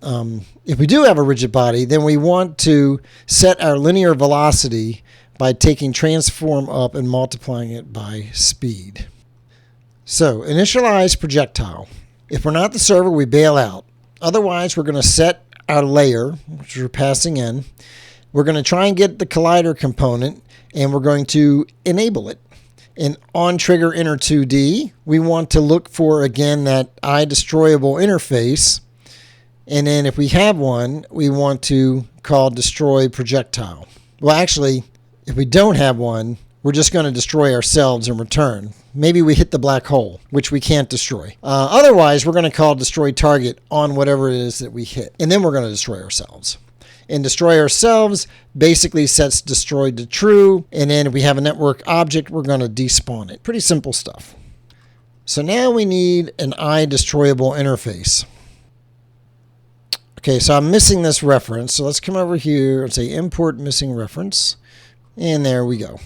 If we do have a rigid body, then we want to set our linear velocity by taking transform up and multiplying it by speed. So initialize projectile. If we're not the server, we bail out. Otherwise, we're going to set our layer, which we're passing in. We're going to try and get the collider component, and we're going to enable it. And on trigger enter 2D, we want to look for, again, that IDestroyable interface. And then if we have one, we want to call destroy projectile. Well, actually, if we don't have one, we're just going to destroy ourselves in return. Maybe we hit the black hole, which we can't destroy. Otherwise, we're going to call destroy target on whatever it is that we hit. And then we're going to destroy ourselves. And destroy ourselves basically sets destroyed to true. And then if we have a network object, we're going to despawn it. Pretty simple stuff. So now we need an IDestroyable interface. Okay, so I'm missing this reference. So let's come over here and say import missing reference. And there we go.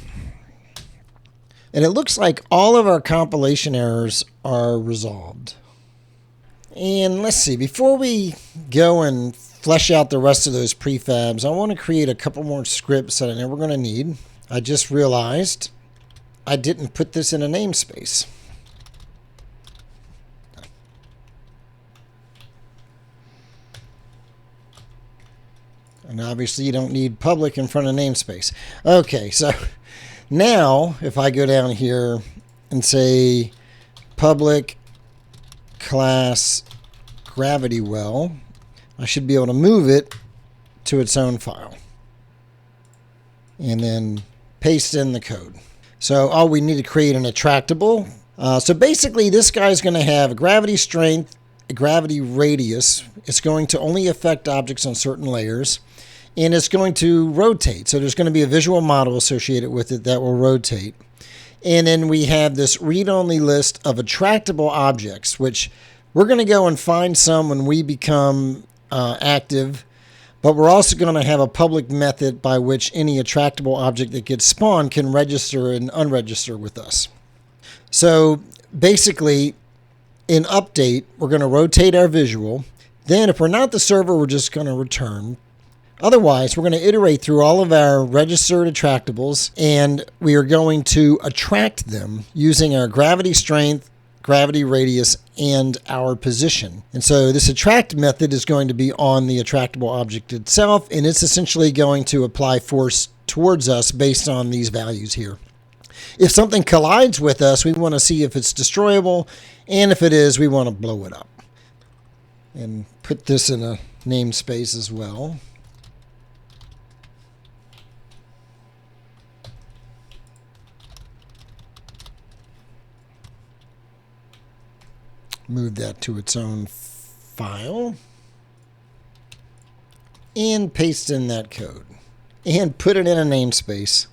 And it looks like all of our compilation errors are resolved. And let's see, before we go and flesh out the rest of those prefabs, I want to create a couple more scripts that I know we're going to need. I just realized I didn't put this in a namespace. And obviously you don't need public in front of namespace. Okay, so now if I go down here and say public class GravityWell, I should be able to move it to its own file. And then paste in the code. So we need to create an attractable. So basically this guy's going to have a gravity strength, a gravity radius. It's going to only affect objects on certain layers. And it's going to rotate. So there's going to be a visual model associated with it that will rotate. And then we have this read-only list of attractable objects, which we're going to go and find some when we become active. But we're also going to have a public method by which any attractable object that gets spawned can register and unregister with us. So basically, in update, we're going to rotate our visual. Then if we're not the server, we're just going to return. Otherwise, we're going to iterate through all of our registered attractables, and we are going to attract them using our gravity strength, gravity radius, and our position. And so this attract method is going to be on the attractable object itself, and it's essentially going to apply force towards us based on these values here. If something collides with us, we want to see if it's destroyable, and if it is, we want to blow it up. And put this in a namespace as well. Move that to its own file. And paste in that code. And put it in a namespace.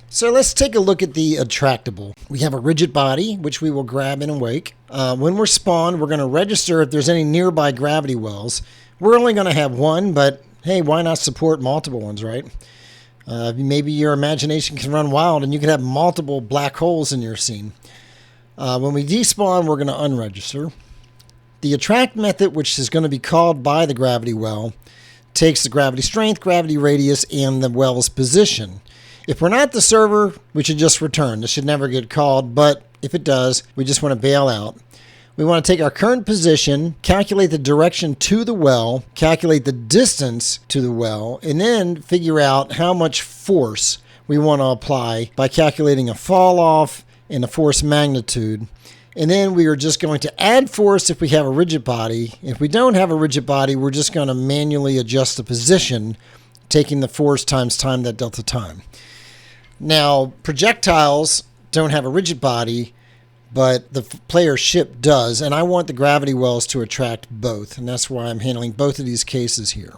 So let's take a look at the attractable. We have a rigid body, which we will grab in a wake. When we're spawned, we're going to register if there's any nearby gravity wells. We're only going to have one, but hey, why not support multiple ones, right? Maybe your imagination can run wild and you can have multiple black holes in your scene. When we despawn, we're going to unregister. The attract method, which is going to be called by the gravity well, takes the gravity strength, gravity radius, and the well's position. If we're not the server, we should just return. This should never get called, but if it does, we just want to bail out. We want to take our current position, calculate the direction to the well, calculate the distance to the well, and then figure out how much force we want to apply by calculating a fall off and a force magnitude. And then we are just going to add force if we have a rigid body. If we don't have a rigid body, we're just going to manually adjust the position, taking the force times time that delta time. Now, projectiles don't have a rigid body, but the player ship does, and I want the gravity wells to attract both, and that's why I'm handling both of these cases here.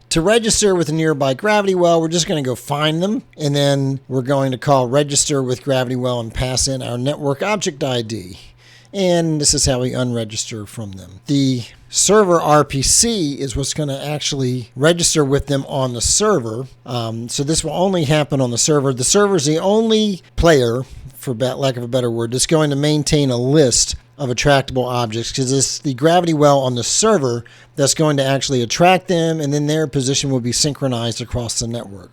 To register with a nearby gravity well, we're just going to go find them, and then we're going to call register with gravity well and pass in our network object ID. And this is how we unregister from them. The server RPC is what's going to actually register with them on the server. So this will only happen on the server. The server is the only player, for lack of a better word, that's going to maintain a list of attractable objects, because it's the GravityWell on the server that's going to actually attract them, and then their position will be synchronized across the network.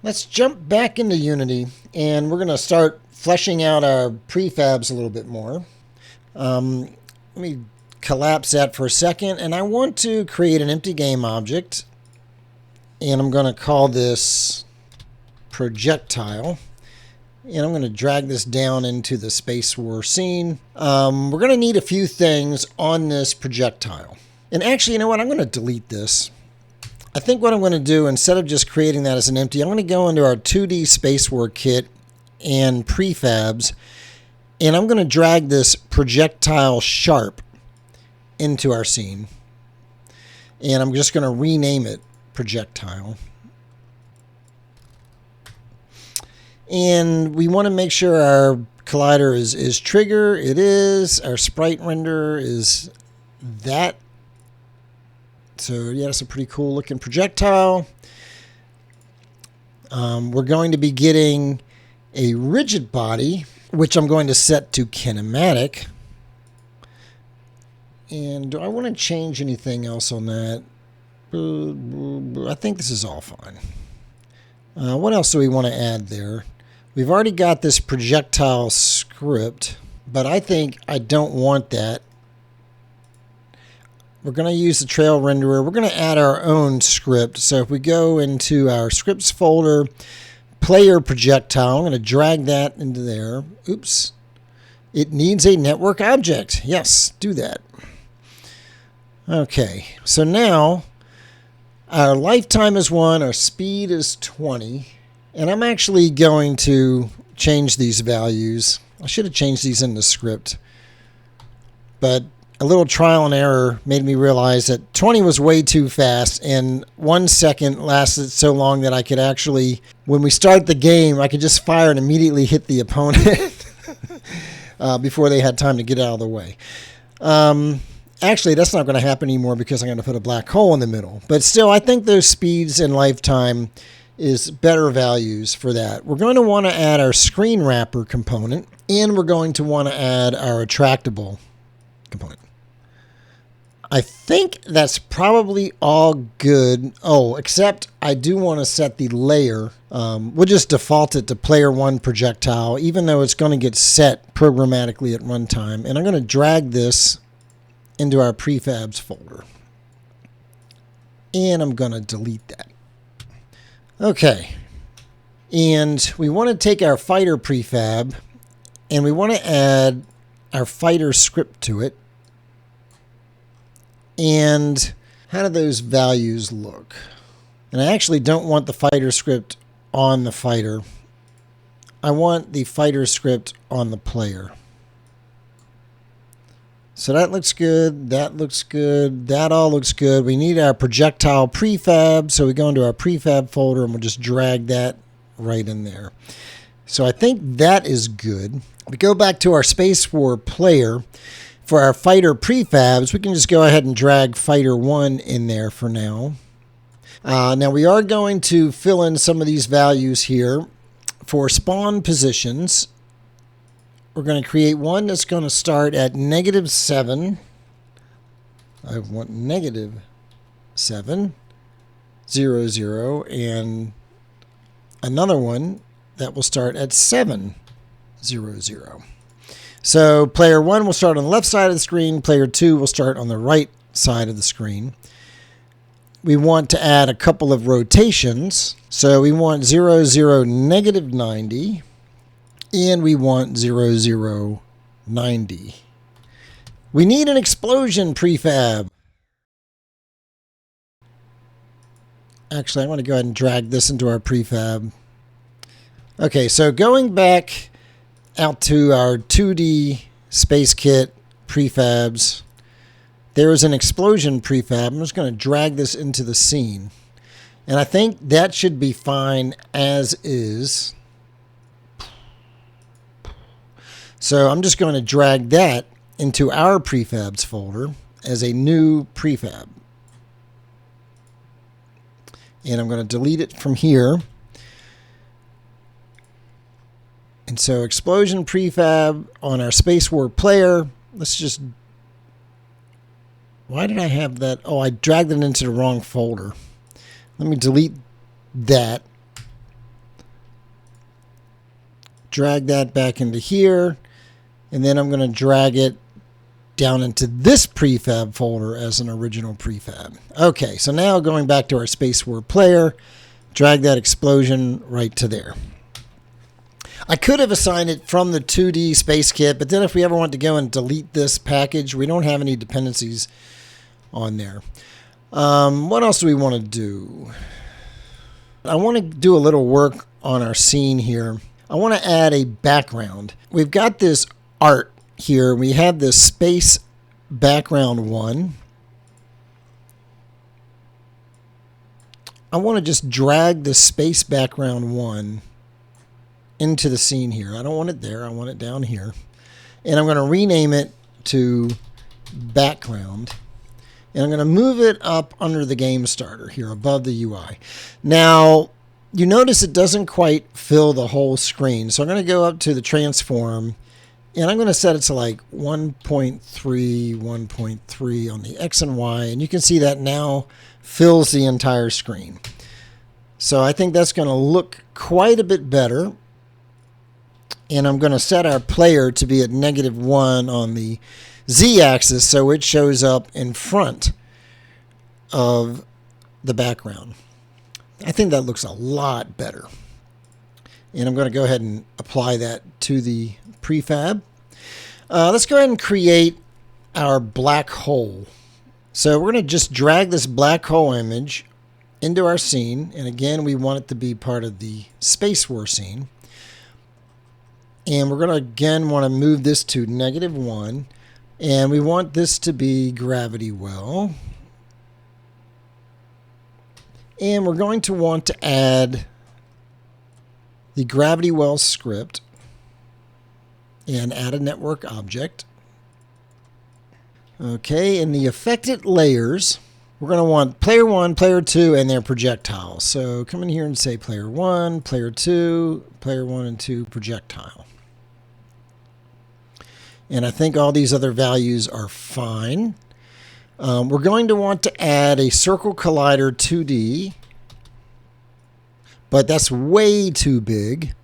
Let's jump back into Unity, and we're going to start fleshing out our prefabs a little bit more. Let me collapse that for a second, and I want to create an empty game object, and I'm going to call this projectile. And I'm going to drag this down into the SpaceWar scene. We're going to need a few things on this projectile. And actually, you know what? I'm going to delete this. I think what I'm going to do, instead of just creating that as an empty, I'm going to go into our 2D SpaceWar kit and prefabs, and I'm going to drag this projectile sharp into our scene. And I'm just going to rename it projectile. And we want to make sure our collider is trigger. It is. Our sprite renderer is that. So yeah, it's a pretty cool looking projectile. We're going to be getting a rigid body, which I'm going to set to kinematic. And do I want to change anything else on that? I think this is all fine. What else do we want to add there? We've already got this projectile script, but I think I don't want that. We're going to use the trail renderer. We're going to add our own script. So if we go into our scripts folder, PlayerProjectile, I'm going to drag that into there. Oops. It needs a network object. Yes, do that. Okay, so now our lifetime is 1, our speed is 20, and I'm actually going to change these values. I should have changed these in the script, but a little trial and error made me realize that 20 was way too fast, and 1 second lasted so long that I could actually, when we start the game, I could just fire and immediately hit the opponent before they had time to get out of the way. Actually, that's not going to happen anymore because I'm going to put a black hole in the middle. But still, I think those speeds and lifetime is better values for that. We're going to want to add our ScreenWrapper component, and we're going to want to add our Attractable component. I think that's probably all good. Oh, except I do want to set the layer. We'll just default it to player 1 projectile, even though it's going to get set programmatically at runtime. And I'm going to drag this into our prefabs folder. And I'm going to delete that. Okay. And we want to take our fighter prefab and we want to add our fighter script to it. And how do those values look? And I actually don't want the fighter script on the fighter. I want the fighter script on the player. So that looks good, that looks good, that all looks good. We need our projectile prefab, so we go into our prefab folder and we'll just drag that right in there. So I think that is good. We go back to our SpaceWar player. For our fighter prefabs, we can just go ahead and drag fighter 1 in there for now. Now we are going to fill in some of these values here. For spawn positions, we're going to create one that's going to start at -7. I want -7, 0, 0, and another one that will start at 7, 0, 0. So player 1 will start on the left side of the screen. Player 2 will start on the right side of the screen. We want to add a couple of rotations. So we want 0, 0, -90. And we want 0, 0, 90. We need an explosion prefab. Actually, I'm going to go ahead and drag this into our prefab. Okay, so going back out to our 2D space kit prefabs, there is an explosion prefab. I'm just going to drag this into the scene. And I think that should be fine as is. So I'm just going to drag that into our prefabs folder as a new prefab. And I'm going to delete it from here. And so explosion prefab on our SpaceWar player. Let's just, why did I have that? Oh, I dragged it into the wrong folder. Let me delete that. Drag that back into here. And then I'm going to drag it down into this prefab folder as an original prefab. Okay, so now going back to our SpaceWar player, drag that explosion right to there. I could have assigned it from the 2D space kit, but then if we ever want to go and delete this package, we don't have any dependencies on there. What else do we want to do? I want to do a little work on our scene here. I want to add a background. We've got this art here. We have this space background 1. I want to just drag the space background 1 into the scene here. I don't want it there. I want it down here. And I'm going to rename it to background. And I'm going to move it up under the game starter here above the UI. Now, you notice it doesn't quite fill the whole screen. So I'm going to go up to the transform. And I'm going to set it to like 1.3, 1.3 on the X and Y. And you can see that now fills the entire screen. So I think that's going to look quite a bit better. And I'm going to set our player to be at -1 on the Z-axis so it shows up in front of the background. I think that looks a lot better. And I'm going to go ahead and apply that to the prefab. Let's go ahead and create our black hole. So we're going to just drag this black hole image into our scene. And again, we want it to be part of the SpaceWar scene. And we're going to again want to move this to -1. And we want this to be GravityWell. And we're going to want to add the GravityWell script and add a network object. Okay, in the affected layers, we're going to want player 1, player 2, and their projectiles. So come in here and say player 1, player 2, player 1 and 2 projectile. And I think all these other values are fine. We're going to want to add a circle collider 2D, but that's way too big.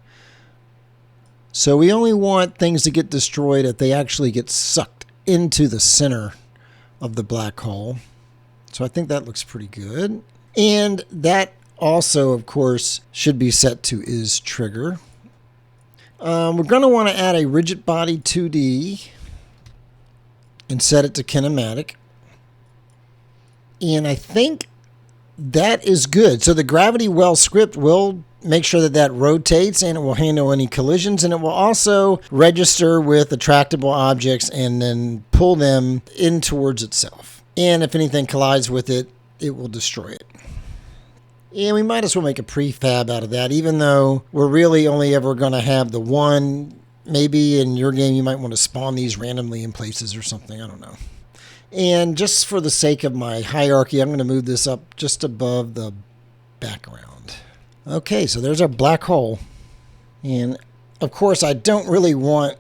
So we only want things to get destroyed if they actually get sucked into the center of the black hole. So I think that looks pretty good. And that also, of course, should be set to isTrigger. We're going to want to add a rigid body 2D and set it to kinematic. And I think that is good. So the GravityWell script will make sure that that rotates and it will handle any collisions, and it will also register with attractable objects and then pull them in towards itself. And if anything collides with it, it will destroy it. And we might as well make a prefab out of that, even though we're really only ever going to have the one. Maybe in your game you might want to spawn these randomly in places or something. I don't know. And just for the sake of my hierarchy, I'm going to move this up just above the background. Okay, so there's our black hole. And of course, I don't really want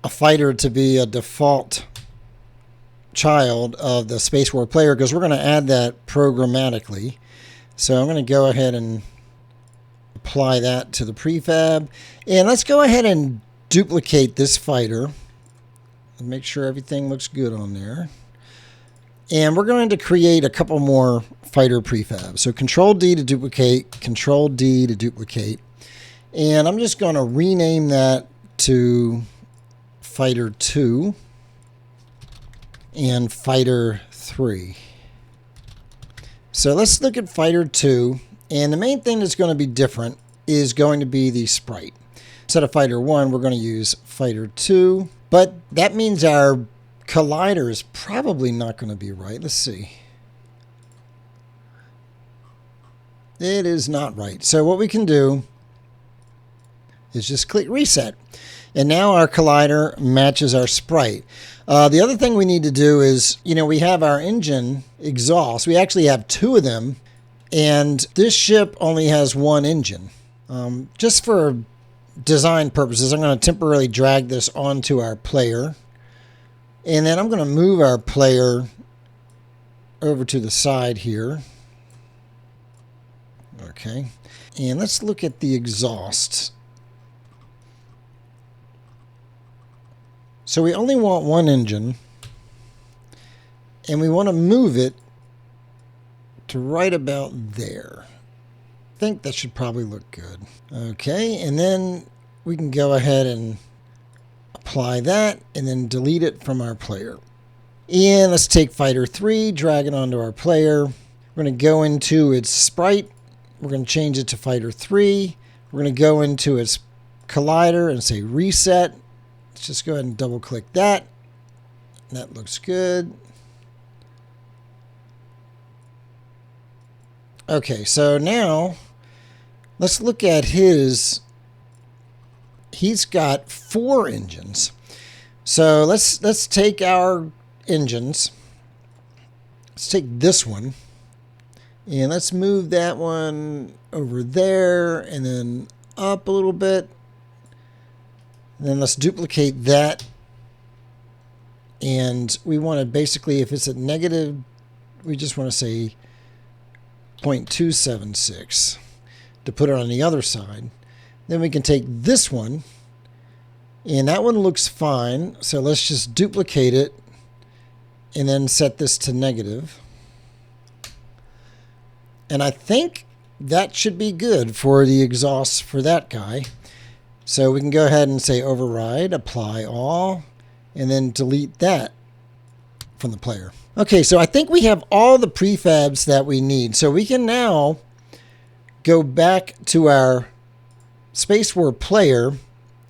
a fighter to be a default child of the SpaceWar player because we're going to add that programmatically. So I'm going to go ahead and apply that to the prefab. And let's go ahead and duplicate this fighter. Make sure everything looks good on there. And we're going to create a couple more fighter prefabs. So Control D to duplicate, Control D to duplicate. And I'm just going to rename that to Fighter 2 and Fighter 3. So let's look at Fighter 2. And the main thing that's going to be different is going to be the sprite. Instead of Fighter 1, we're going to use Fighter 2. But that means our collider is probably not going to be right. Let's see. It is not right. So what we can do is just click reset. And now our collider matches our sprite. The other thing we need to do is, we have our engine exhaust. We actually have two of them. And this ship only has one engine. Just for design purposes, I'm going to temporarily drag this onto our player. And then I'm going to move our player over to the side here. Okay. And let's look at the exhaust. So we only want one engine. And we want to move it to right about there. I think that should probably look good. Okay, and then we can go ahead and apply that and then delete it from our player. And let's take Fighter 3, drag it onto our player. We're going to go into its sprite. We're going to change it to Fighter 3. We're going to go into its collider and say reset. Let's just go ahead and double click that. That looks good. Okay, so now let's look at his. He's got 4 engines. So let's take our engines. Let's take this one. And let's move that one over there and then up a little bit. And then let's duplicate that. And we want to basically, if it's a negative, we just want to say 0.276 to put it on the other side. Then we can take this one, and that one looks fine. So let's just duplicate it and then set this to negative. And I think that should be good for the exhaust for that guy. So we can go ahead and say override, apply all, and then delete that from the player. Okay, so I think we have all the prefabs that we need. So we can now go back to our SpaceWar player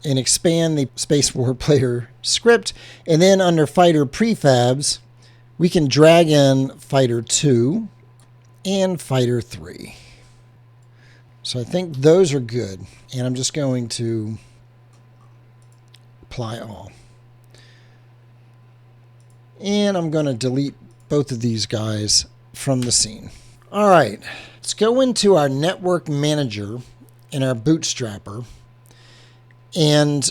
and expand the SpaceWar player script. And then under Fighter Prefabs, we can drag in Fighter 2 and Fighter 3. So I think those are good. And I'm just going to apply all. And I'm going to delete both of these guys from the scene. All right, let's go into our NetworkManager and our Bootstrapper. And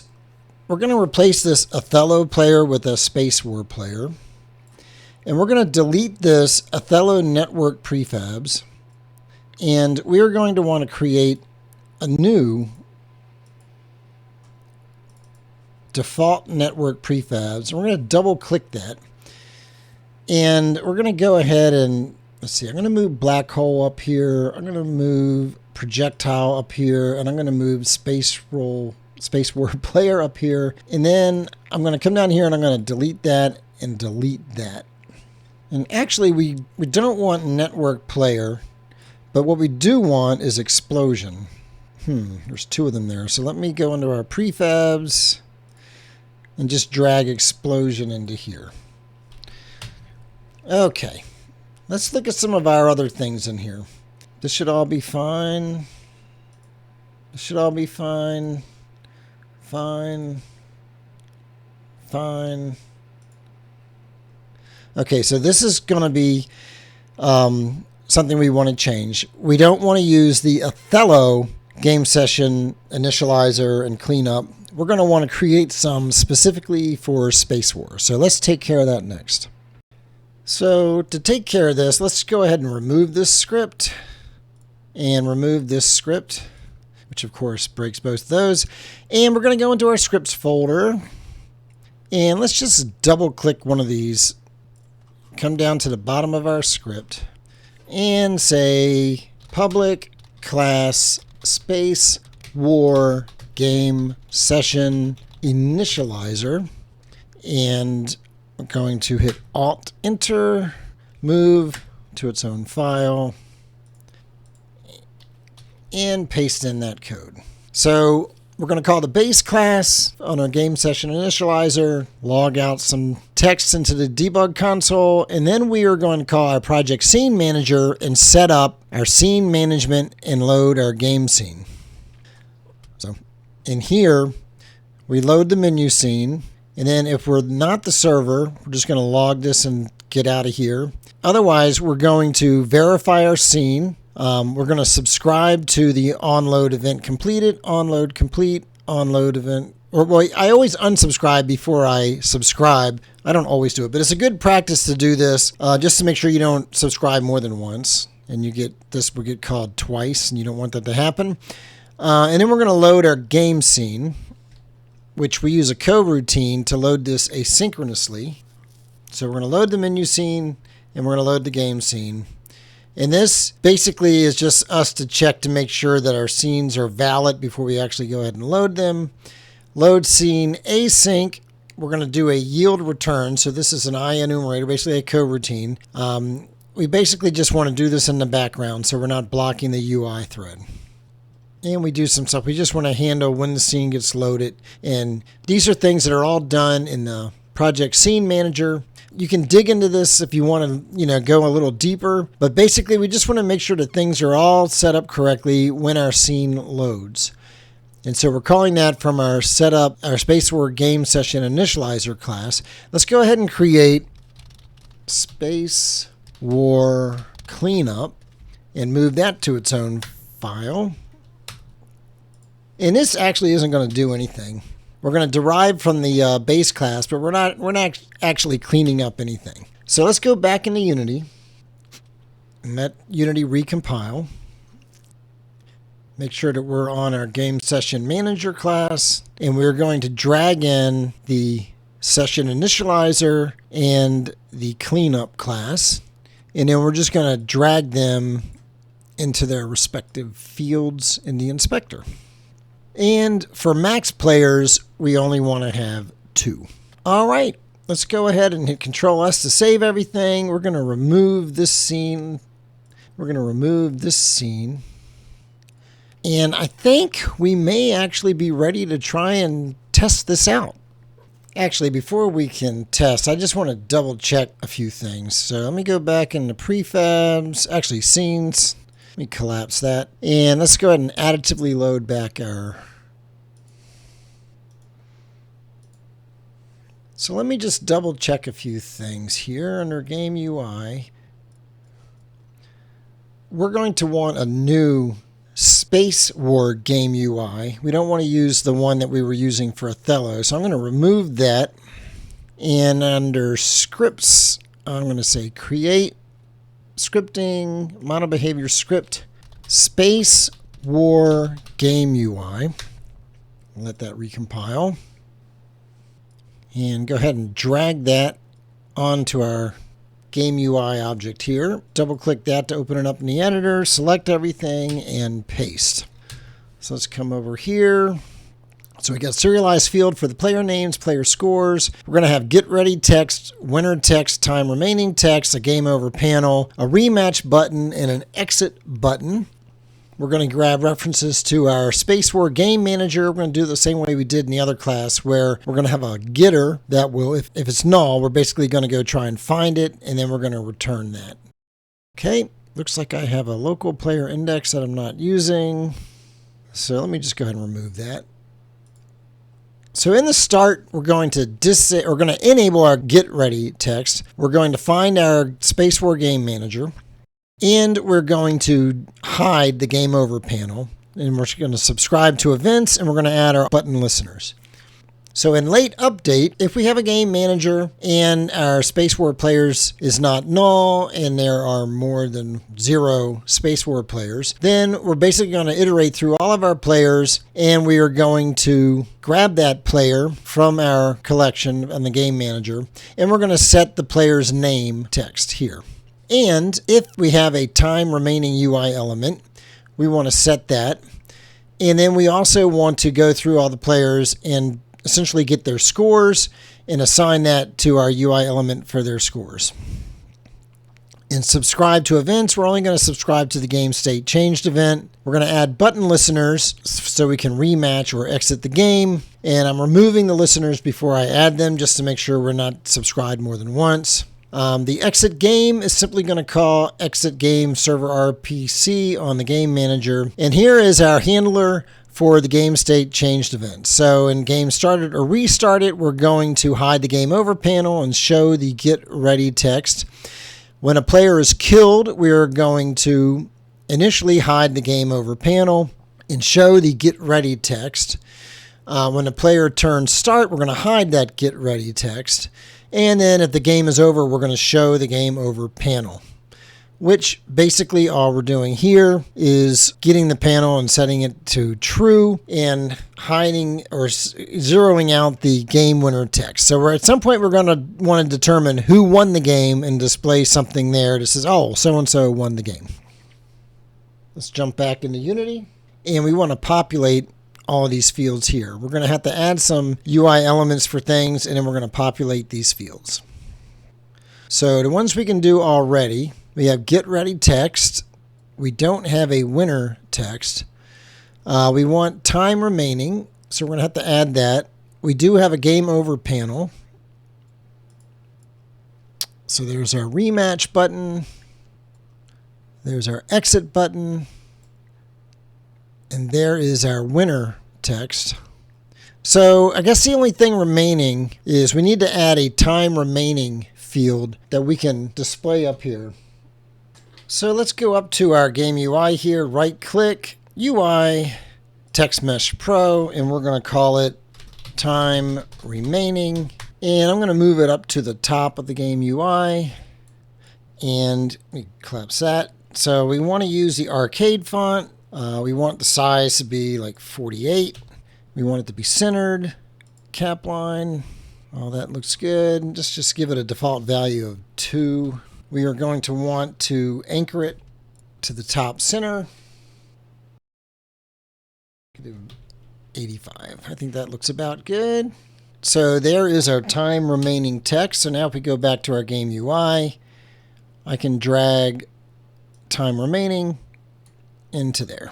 we're going to replace this Othello player with a SpaceWar player. And we're going to delete this Othello network prefabs. And we're going to want to create a new default network prefabs. And we're going to double click that. And we're going to go ahead and, let's see, I'm going to move Black Hole up here. I'm going to move Projectile up here. And I'm going to move SpaceWar Player up here. And then I'm going to come down here and I'm going to delete that and delete that. And actually, we don't want Network Player, but what we do want is Explosion. There's 2 of them there. So let me go into our prefabs and just drag Explosion into here. Okay, let's look at some of our other things in here. This should all be fine. This should all be fine. Fine. Fine. Okay, so this is going to be something we want to change. We don't want to use the Othello game session initializer and cleanup. We're going to want to create some specifically for SpaceWar. So let's take care of that next. So to take care of this, let's go ahead and remove this script and remove this script, which of course breaks both of those. And we're going to go into our scripts folder and let's just double click one of these, come down to the bottom of our script and say public class SpaceWar game session initializer. And we're going to hit Alt Enter, move to its own file, and paste in that code. So we're going to call the base class on our game session initializer, log out some text into the debug console, and then we are going to call our project scene manager and set up our scene management and load our game scene. So And here, we load the menu scene. And then if we're not the server, we're just going to log this and get out of here. Otherwise, we're going to verify our scene. We're going to subscribe to the onload event completed, onload complete, onload event. I always unsubscribe before I subscribe. I don't always do it, but it's a good practice to do this just to make sure you don't subscribe more than once. And you get this will get called twice, and you don't want that to happen. And then we're going to load our game scene, which we use a coroutine to load this asynchronously. So we're going to load the menu scene, and we're going to load the game scene. And this basically is just us to check to make sure that our scenes are valid before we actually go ahead and load them. Load scene async. We're going to do a yield return. So this is an IEnumerator, basically a coroutine. We basically just want to do this in the background so we're not blocking the UI thread. And we do some stuff. We just want to handle when the scene gets loaded. And these are things that are all done in the Project Scene Manager. You can dig into this if you want to, go a little deeper. But basically, we just want to make sure that things are all set up correctly when our scene loads. And so we're calling that from our setup, our SpaceWar Game Session Initializer class. Let's go ahead and create SpaceWar Cleanup and move that to its own file. And this actually isn't going to do anything. We're going to derive from the base class, but we're not actually cleaning up anything. So let's go back into Unity and let Unity recompile. Make sure that we're on our Game Session Manager class, and we're going to drag in the Session Initializer and the Cleanup class, and then we're just going to drag them into their respective fields in the inspector. And for max players, we only want to have 2. All right, let's go ahead and hit Control-S to save everything. We're going to remove this scene. And I think we may actually be ready to try and test this out. Actually, before we can test, I just want to double check a few things. So let me go back into Prefabs, actually Scenes. Let me collapse that. And let's go ahead and additively load back our... So let me just double check a few things here under Game UI. We're going to want a new SpaceWar Game UI. We don't want to use the one that we were using for Othello. So I'm going to remove that. And under Scripts, I'm going to say Create Scripting, Model Behavior Script, SpaceWar Game UI. Let that recompile. And go ahead and drag that onto our Game UI object here. Double click that to open it up in the editor, select everything, and paste. So let's come over here. So we got serialized field for the player names, player scores. We're going to have get ready text, winner text, time remaining text, a game over panel, a rematch button, and an exit button. We're going to grab references to our SpaceWar Game Manager. We're going to do it the same way we did in the other class, where we're going to have a getter that will, if it's null, we're basically going to go try and find it, and then we're going to return that. Okay, looks like I have a local player index that I'm not using. So let me just go ahead and remove that. So in the start, we're going to enable our get ready text. We're going to find our SpaceWar Game Manager. And we're going to hide the game over panel. And we're going to subscribe to events, and we're going to add our button listeners. So in late update, if we have a game manager and our SpaceWar players is not null and there are more than 0 SpaceWar players, then we're basically going to iterate through all of our players, and we are going to grab that player from our collection on the game manager, and we're going to set the player's name text here. And if we have a time remaining UI element, we want to set that. And then we also want to go through all the players and essentially get their scores and assign that to our UI element for their scores. And subscribe to events, we're only going to subscribe to the game state changed event. We're going to add button listeners so we can rematch or exit the game. And I'm removing the listeners before I add them just to make sure we're not subscribed more than once. The exit game is simply going to call exit game server RPC on the game manager. And here is our handler for the game state changed event. So in game started or restarted, we're going to hide the game over panel and show the get ready text. When a player is killed, we're going to initially hide the game over panel and show the get ready text. When a player turns start, we're going to hide that get ready text. And then if the game is over, we're going to show the game over panel, which basically all we're doing here is getting the panel and setting it to true and hiding or zeroing out the game winner text. So at some point we're going to want to determine who won the game and display something there that says, oh, so-and-so won the game. Let's jump back into Unity, and we want to populate all of these fields here. We're going to have to add some UI elements for things, and then we're going to populate these fields. So the ones we can do already, we have get ready text. We don't have a winner text. We want time remaining, so we're going to have to add that. We do have a game over panel. So there's our rematch button. There's our exit button. And there is our winner text. So I guess the only thing remaining is we need to add a time remaining field that we can display up here. So let's go up to our game UI here, right click, UI, Text Mesh Pro, and we're going to call it time remaining. And I'm going to move it up to the top of the game UI, and we collapse that. So we want to use the arcade font. We want the size to be like 48. We want it to be centered, cap line. All that looks good. Just give it a default value of 2. We are going to want to anchor it to the top center. 85. I think that looks about good. So there is our time remaining text. So now if we go back to our game UI, I can drag time remaining into there.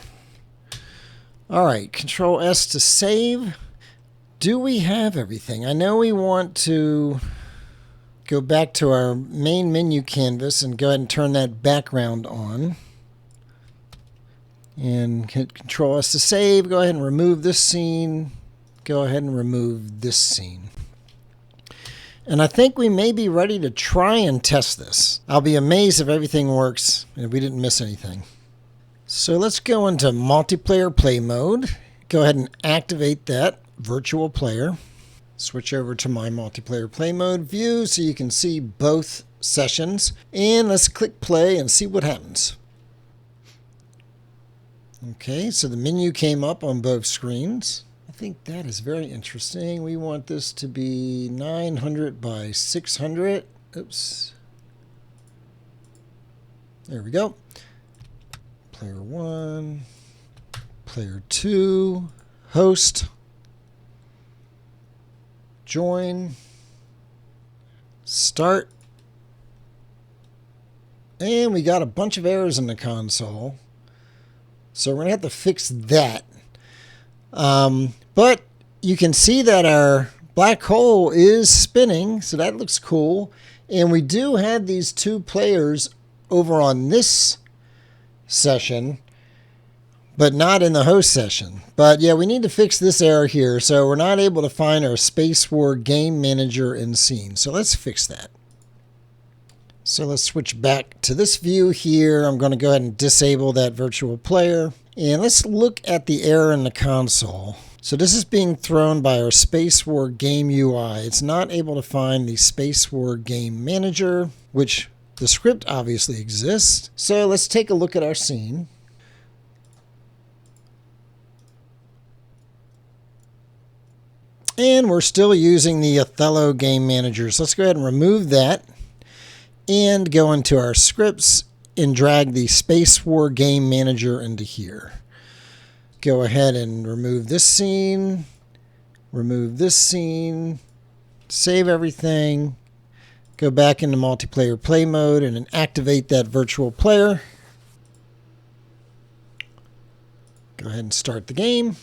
All right, Control S to save. Do we have everything? I know we want to go back to our main menu canvas and go ahead and turn that background on. And hit Control S to save. Go ahead and remove this scene. Go ahead and remove this scene. And I think we may be ready to try and test this. I'll be amazed if everything works and if we didn't miss anything. So let's go into multiplayer play mode. Go ahead and activate that virtual player. Switch over to my multiplayer play mode view so you can see both sessions. And let's click play and see what happens. Okay, so the menu came up on both screens. I think that is very interesting. We want this to be 900 by 600. Oops. There we go. Player 1, player 2, host, join, start, and we got a bunch of errors in the console. So we're going to have to fix that. But you can see that our black hole is spinning, so that looks cool. And we do have these 2 players over on this session, but not in the host session. But yeah, we need to fix this error here. So we're not able to find our SpaceWarGameManager in scene. So let's fix that. So let's switch back to this view here. I'm going to go ahead and disable that virtual player. And let's look at the error in the console. So this is being thrown by our SpaceWar Game UI. It's not able to find the SpaceWarGameManager, which the script obviously exists. So let's take a look at our scene. And we're still using the Othello Game Manager. So let's go ahead and remove that and go into our scripts and drag the SpaceWar Game Manager into here. Go ahead and remove this scene, save everything, go back into multiplayer play mode and then activate that virtual player. Go ahead and start the game.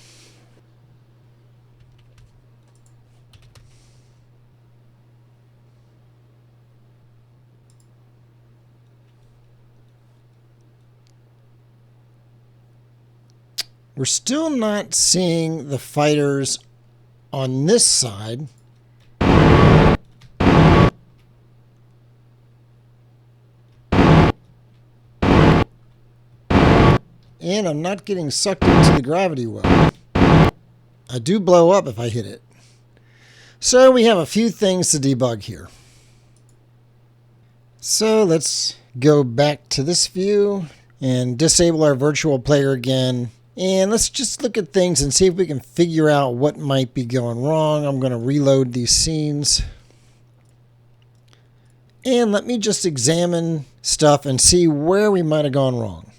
We're still not seeing the fighters on this side. And I'm not getting sucked into the GravityWell. I do blow up if I hit it. So we have a few things to debug here. So let's go back to this view and disable our virtual player again. And let's just look at things and see if we can figure out what might be going wrong. I'm going to reload these scenes. And let me just examine stuff and see where we might have gone wrong.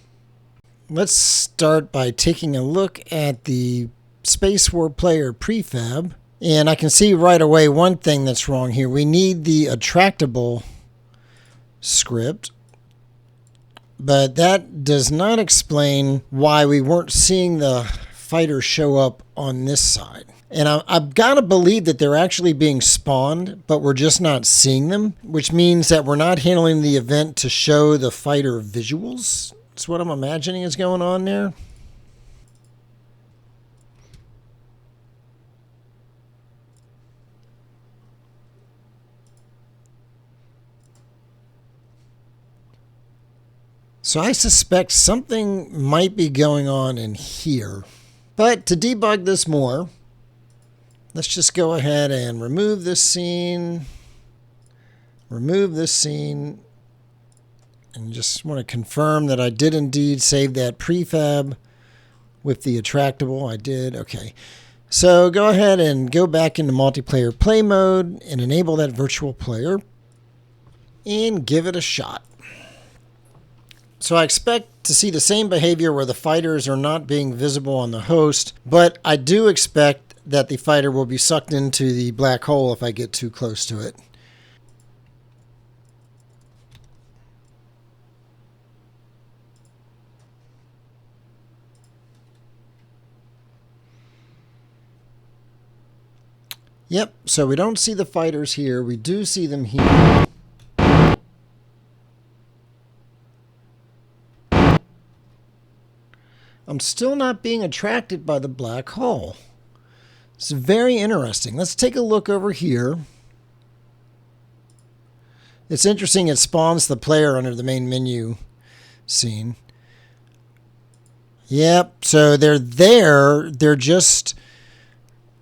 Let's start by taking a look at the SpaceWar Player Prefab. And I can see right away one thing that's wrong here. We need the Attractable script. But that does not explain why we weren't seeing the fighters show up on this side. And I've got to believe that they're actually being spawned, but we're just not seeing them, which means that we're not handling the event to show the fighter visuals. That's what I'm imagining is going on there. So I suspect something might be going on in here. But to debug this more, let's just go ahead and remove this scene, and just want to confirm that I did indeed save that prefab with the Attractable. I did. Okay. So go ahead and go back into multiplayer play mode and enable that virtual player and give it a shot. So I expect to see the same behavior where the fighters are not being visible on the host, but I do expect that the fighter will be sucked into the black hole if I get too close to it. Yep, so we don't see the fighters here. We do see them here. I'm still not being attracted by the black hole. It's very interesting. Let's take a look over here. It's interesting, it spawns the player under the main menu scene. Yep, so they're there. They're just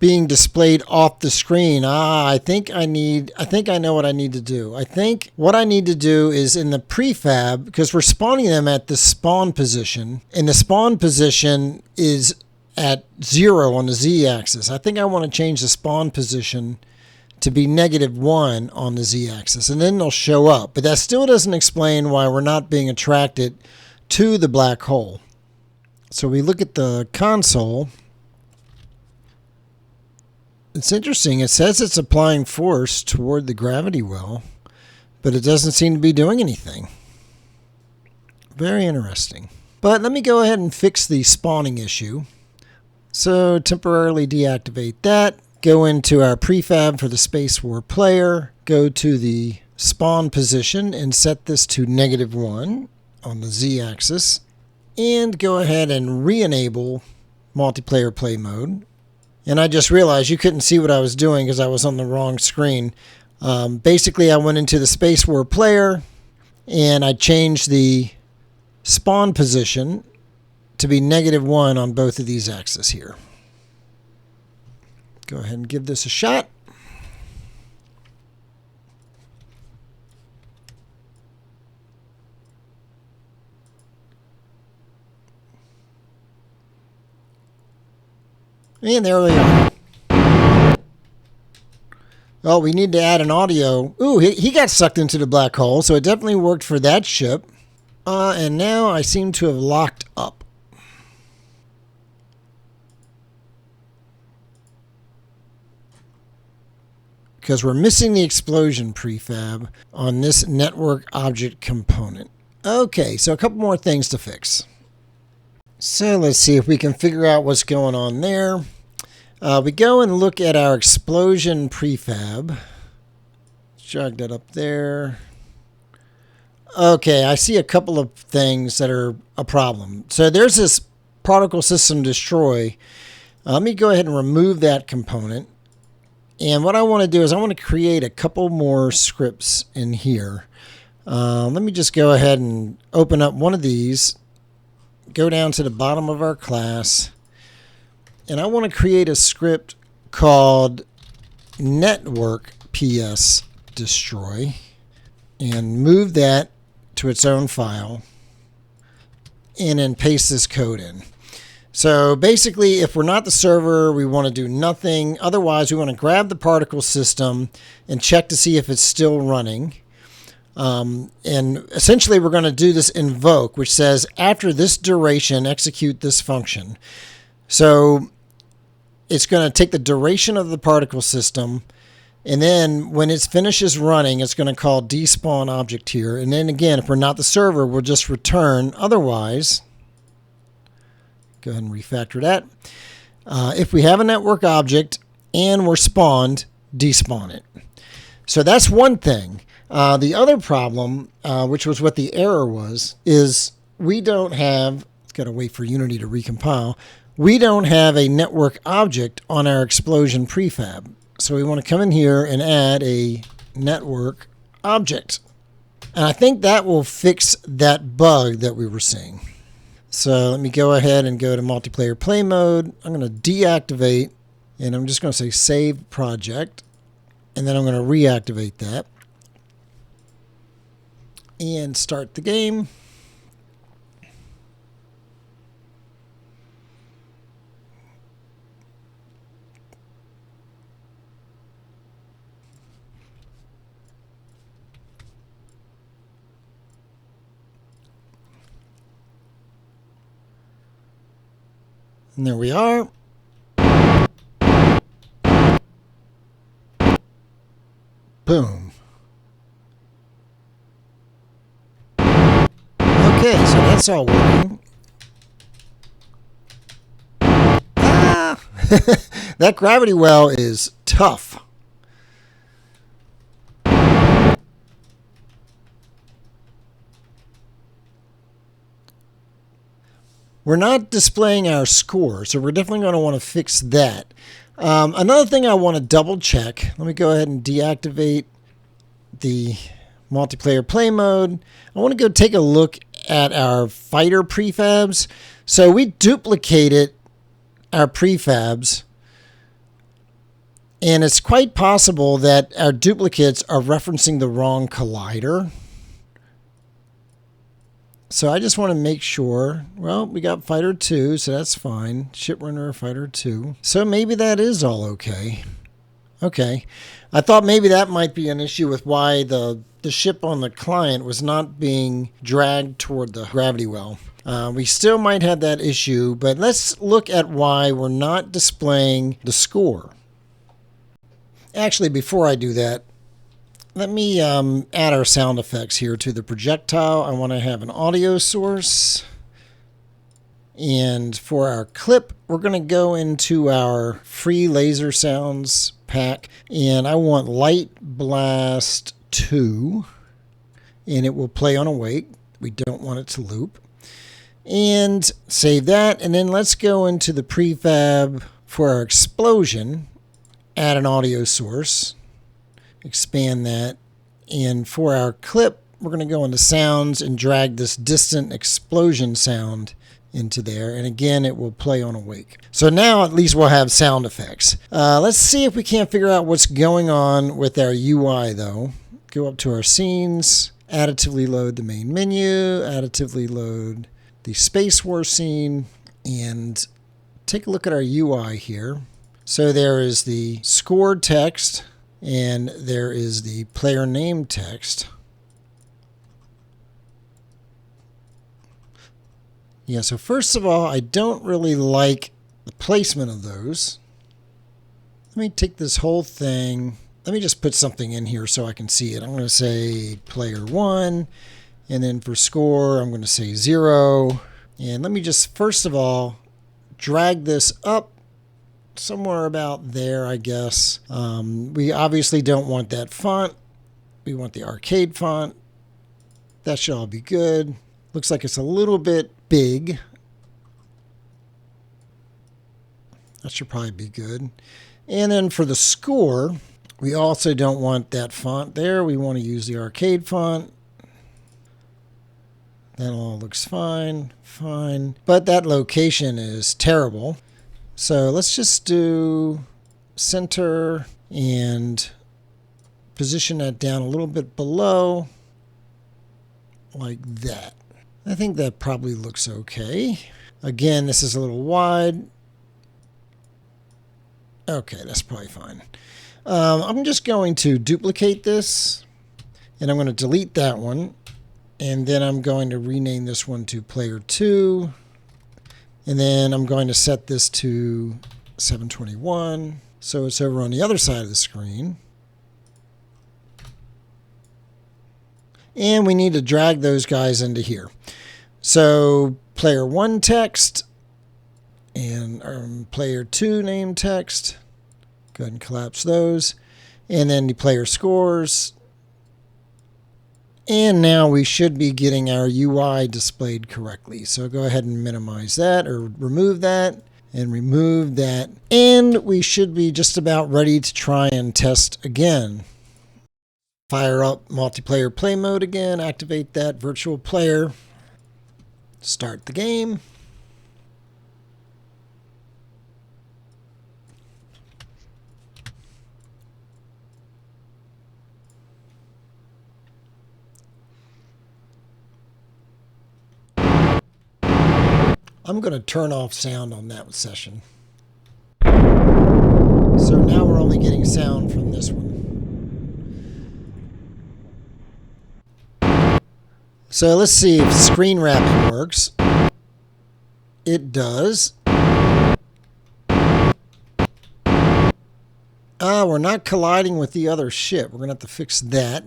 being displayed off the screen. I think I know what I need to do. I think what I need to do is in the prefab, because we're spawning them at the spawn position, and the spawn position is at 0 on the z-axis. I think I want to change the spawn position to be -1 on the z-axis, and then they'll show up. But that still doesn't explain why we're not being attracted to the black hole. So we look at the console. It's interesting. It says it's applying force toward the GravityWell, but it doesn't seem to be doing anything. Very interesting. But let me go ahead and fix the spawning issue. So temporarily deactivate that. Go into our prefab for the SpaceWar player. Go to the spawn position and set this to -1 on the z-axis. And go ahead and re-enable multiplayer play mode. And I just realized you couldn't see what I was doing because I was on the wrong screen. Basically, I went into the SpaceWar player and I changed the spawn position to be -1 on both of these axes here. Go ahead and give this a shot. And there they are. Oh, we need to add an audio. Ooh, he got sucked into the black hole, so it definitely worked for that ship. And now I seem to have locked up. Because we're missing the explosion prefab on this network object component. Okay, so a couple more things to fix. So let's see if we can figure out what's going on there. We go and look at our explosion prefab. Drag that up there. Okay, I see a couple of things that are a problem. So there's this particle system destroy, let me go ahead and remove that component. And what I want to do is I want to create a couple more scripts in here. Let me just go ahead and open up one of these, go down to the bottom of our class, and I want to create a script called NetworkPS-destroy and move that to its own file and then paste this code in. So basically, if we're not the server, we want to do nothing. Otherwise, we want to grab the particle system and check to see if it's still running. And essentially, we're going to do this invoke, which says, after this duration, execute this function. So it's going to take the duration of the particle system, and then when it finishes running, it's going to call despawn object here. And then again, if we're not the server, we'll just return. Otherwise, go ahead and refactor that. If we have a network object and we're spawned, despawn it. So that's one thing. The other problem, which was what the error was, is we don't have, it's got to wait for Unity to recompile, we don't have a network object on our explosion prefab. So we want to come in here and add a network object. And I think that will fix that bug that we were seeing. So let me go ahead and go to multiplayer play mode. I'm going to deactivate, and I'm just going to say save project, and then I'm going to reactivate that and start the game. And there we are. Boom. Okay, so that's all working. Ah! That GravityWell is tough. We're not displaying our score, so we're definitely going to want to fix that. Another thing I want to double check, let me go ahead and deactivate the multiplayer play mode. I want to go take a look at our fighter prefabs. So we duplicated our prefabs, and it's quite possible that our duplicates are referencing the wrong collider. So I just want to make sure, well, we got Fighter 2, so that's fine. Shiprunner, Fighter 2. So maybe that is all okay. Okay. I thought maybe that might be an issue with why the ship on the client was not being dragged toward the GravityWell. We still might have that issue, but let's look at why we're not displaying the score. Actually, before I do that, let me add our sound effects here to the projectile. I want to have an audio source. And for our clip, we're going to go into our free laser sounds pack. And I want Light Blast 2. And it will play on awake. We don't want it to loop. And save that. And then let's go into the prefab for our explosion. Add an audio source. Expand that, and for our clip, we're going to go into sounds and drag this distant explosion sound into there, and again, it will play on awake. So now at least we'll have sound effects. Let's see if we can't figure out what's going on with our UI though. Go up to our scenes, additively load the main menu, additively load the SpaceWar scene, and take a look at our UI here. So there is the scored text, and there is the player name text. Yeah, so first of all, I don't really like the placement of those. Let me take this whole thing. Let me just put something in here so I can see it. I'm going to say player 1, and then for score, I'm going to say 0. And let me just, first of all, drag this up somewhere about there, I guess. We obviously don't want that font. We want the arcade font. That should all be good. Looks like it's a little bit big. That should probably be good. And then for the score, we also don't want that font there. We want to use the arcade font. That all looks fine, fine. But that location is terrible. So let's just do center and position that down a little bit below, like that. I think that probably looks okay. Again, this is a little wide. Okay, that's probably fine. I'm just going to duplicate this, and I'm going to delete that one, and then I'm going to rename this one to Player 2, and then I'm going to set this to 721, so it's over on the other side of the screen. And we need to drag those guys into here. So Player 1 text and Player 2 name text. Go ahead and collapse those. And then the player scores. And now we should be getting our UI displayed correctly. So go ahead and minimize that or remove that and remove that. And we should be just about ready to try and test again. Fire up multiplayer play mode again, activate that virtual player, start the game. I'm going to turn off sound on that session. So now we're only getting sound from this one. So let's see if screen wrapping works. It does. We're not colliding with the other ship. We're going to have to fix that.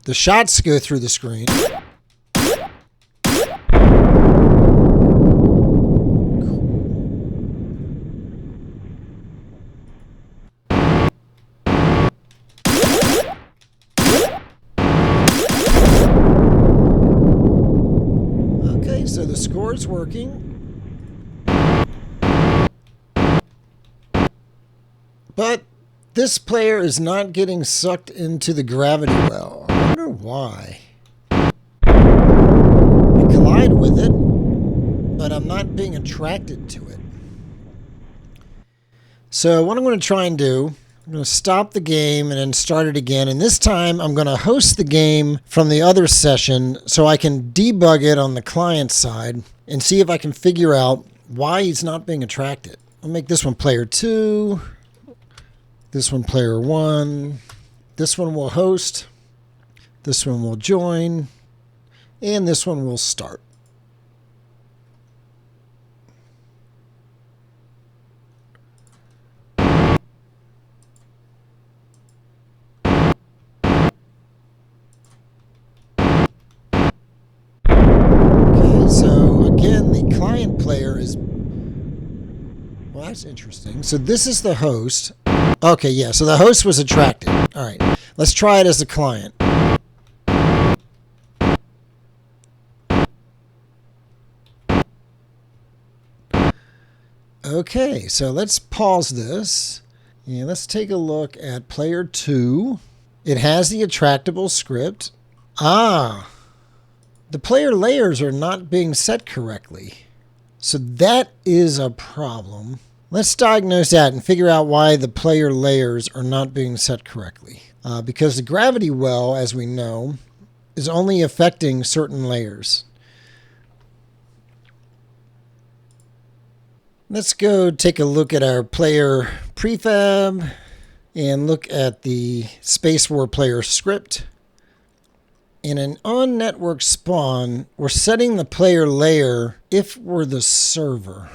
The shots go through the screen. So the score is working. But this player is not getting sucked into the GravityWell. I wonder why. I collide with it, but I'm not being attracted to it. So what I'm going to try and do, I'm going to stop the game and then start it again. And this time I'm going to host the game from the other session so I can debug it on the client side and see if I can figure out why he's not being attracted. I'll make this one player 2, this one player 1, this one will host, this one will join, and this one will start. So again, the client player is, well, that's interesting. So this is the host. Okay, yeah, so the host was attracted. All right, let's try it as a client. Okay, so let's pause this. And let's take a look at player 2. It has the Attractable script. The player layers are not being set correctly. So that is a problem. Let's diagnose that and figure out why the player layers are not being set correctly. Because the GravityWell, as we know, is only affecting certain layers. Let's go take a look at our player prefab and look at the SpaceWar player script. In an on-network spawn, we're setting the player layer if we're the server.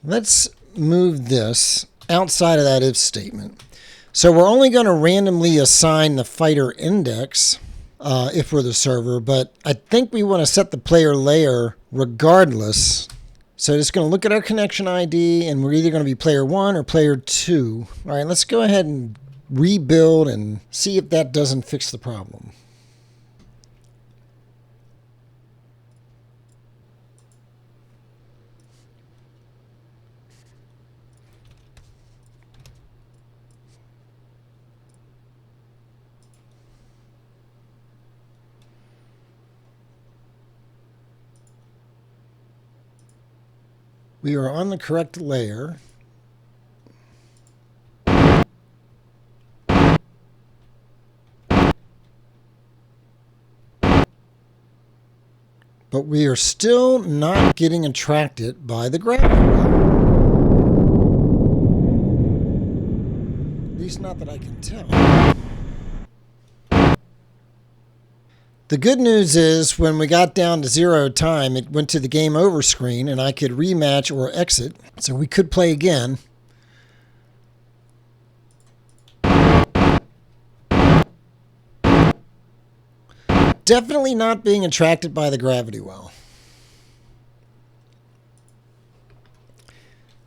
Let's move this outside of that if statement. So we're only going to randomly assign the fighter index if we're the server, but I think we want to set the player layer regardless. So it's going to look at our connection ID, and we're either going to be player 1 or player 2. All right, let's go ahead and rebuild and see if that doesn't fix the problem. We are on the correct layer. But we are still not getting attracted by the GravityWell. At least not that I can tell. The good news is when we got down to 0 time, it went to the game over screen and I could rematch or exit. So we could play again. Definitely not being attracted by the GravityWell.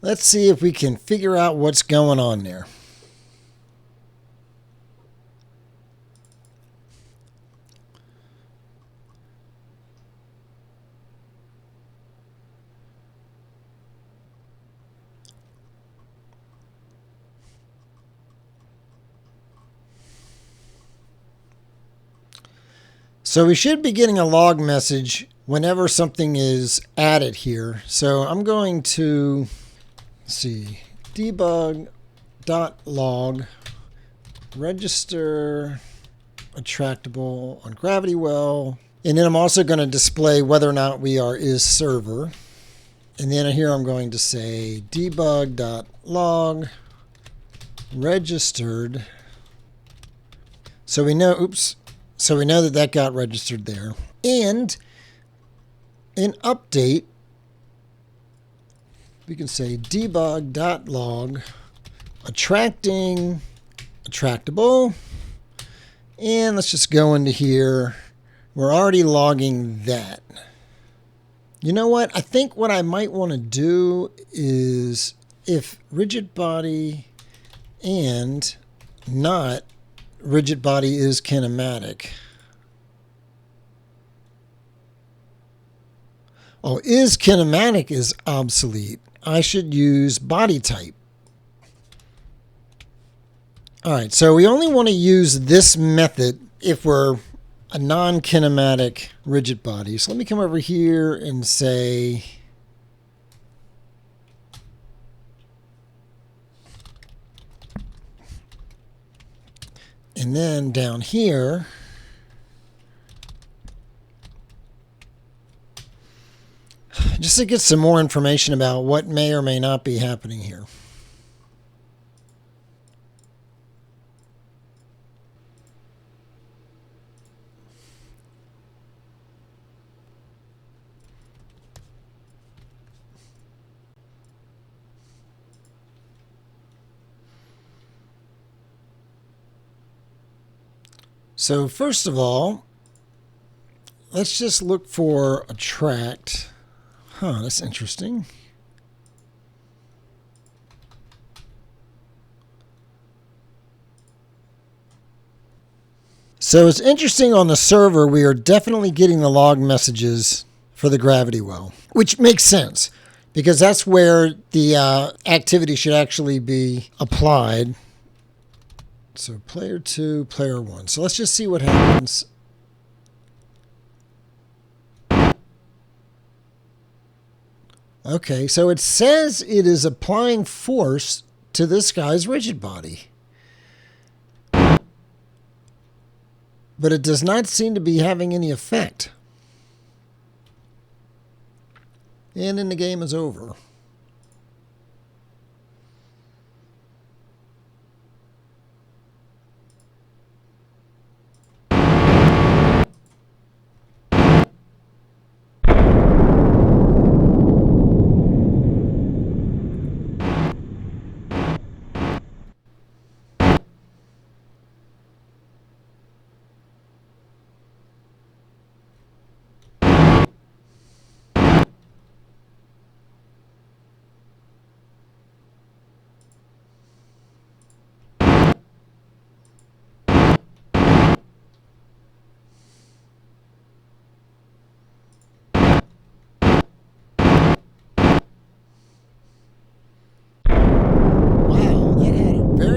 Let's see if we can figure out what's going on there. So we should be getting a log message whenever something is added here. So I'm going to see debug.log register Attractable on GravityWell. And then I'm also going to display whether or not we are is server. And then here I'm going to say debug.log registered. So we know, oops. So we know that that got registered there. And in update, we can say debug.log attracting Attractable. And let's just go into here. We're already logging that. You know what? I think what I might want to do is if rigid body and not rigid body is kinematic. Oh, is kinematic is obsolete. I should use body type. All right, so we only want to use this method if we're a non-kinematic rigid body. So let me come over here and say and then down here, just to get some more information about what may or may not be happening here. So first of all, let's just look for attract. Huh, that's interesting. So it's interesting on the server, we are definitely getting the log messages for the GravityWell, which makes sense because that's where the activity should actually be applied. So player 2, player 1. So let's just see what happens. Okay, so it says it is applying force to this guy's rigid body. But it does not seem to be having any effect. And then the game is over.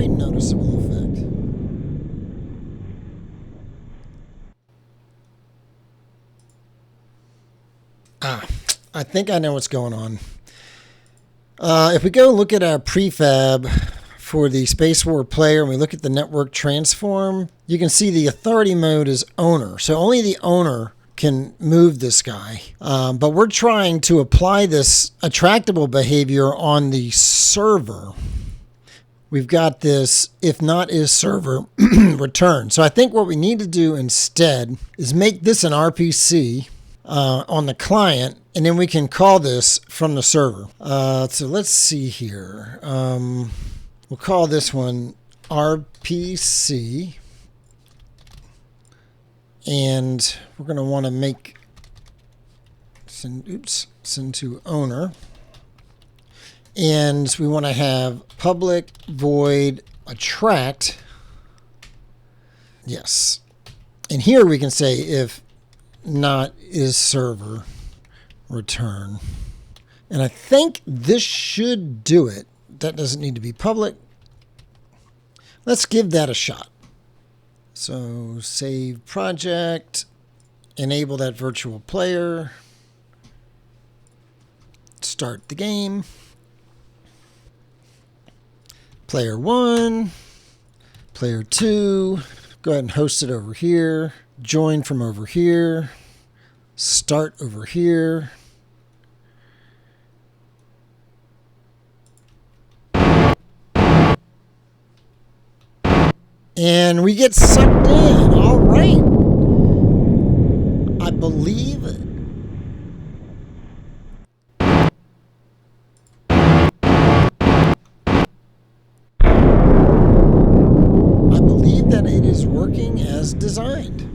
Noticeable effect. I think I know what's going on. If we go look at our prefab for the SpaceWar player and we look at the network transform, you can see the authority mode is owner. So only the owner can move this guy. But we're trying to apply this attractable behavior on the server. We've got this if not is server return. So I think what we need to do instead is make this an RPC on the client, and then we can call this from the server. So let's see here. We'll call this one RPC. And we're going to want to make send to owner. And we want to have public void attract. Yes. And here we can say if not is server return. And I think this should do it. That doesn't need to be public. Let's give that a shot. So save project, enable that virtual player, start the game. Player 1, player 2, go ahead and host it over here, join from over here, start over here. And we get sucked in. All right. I believe it. That it is working as designed.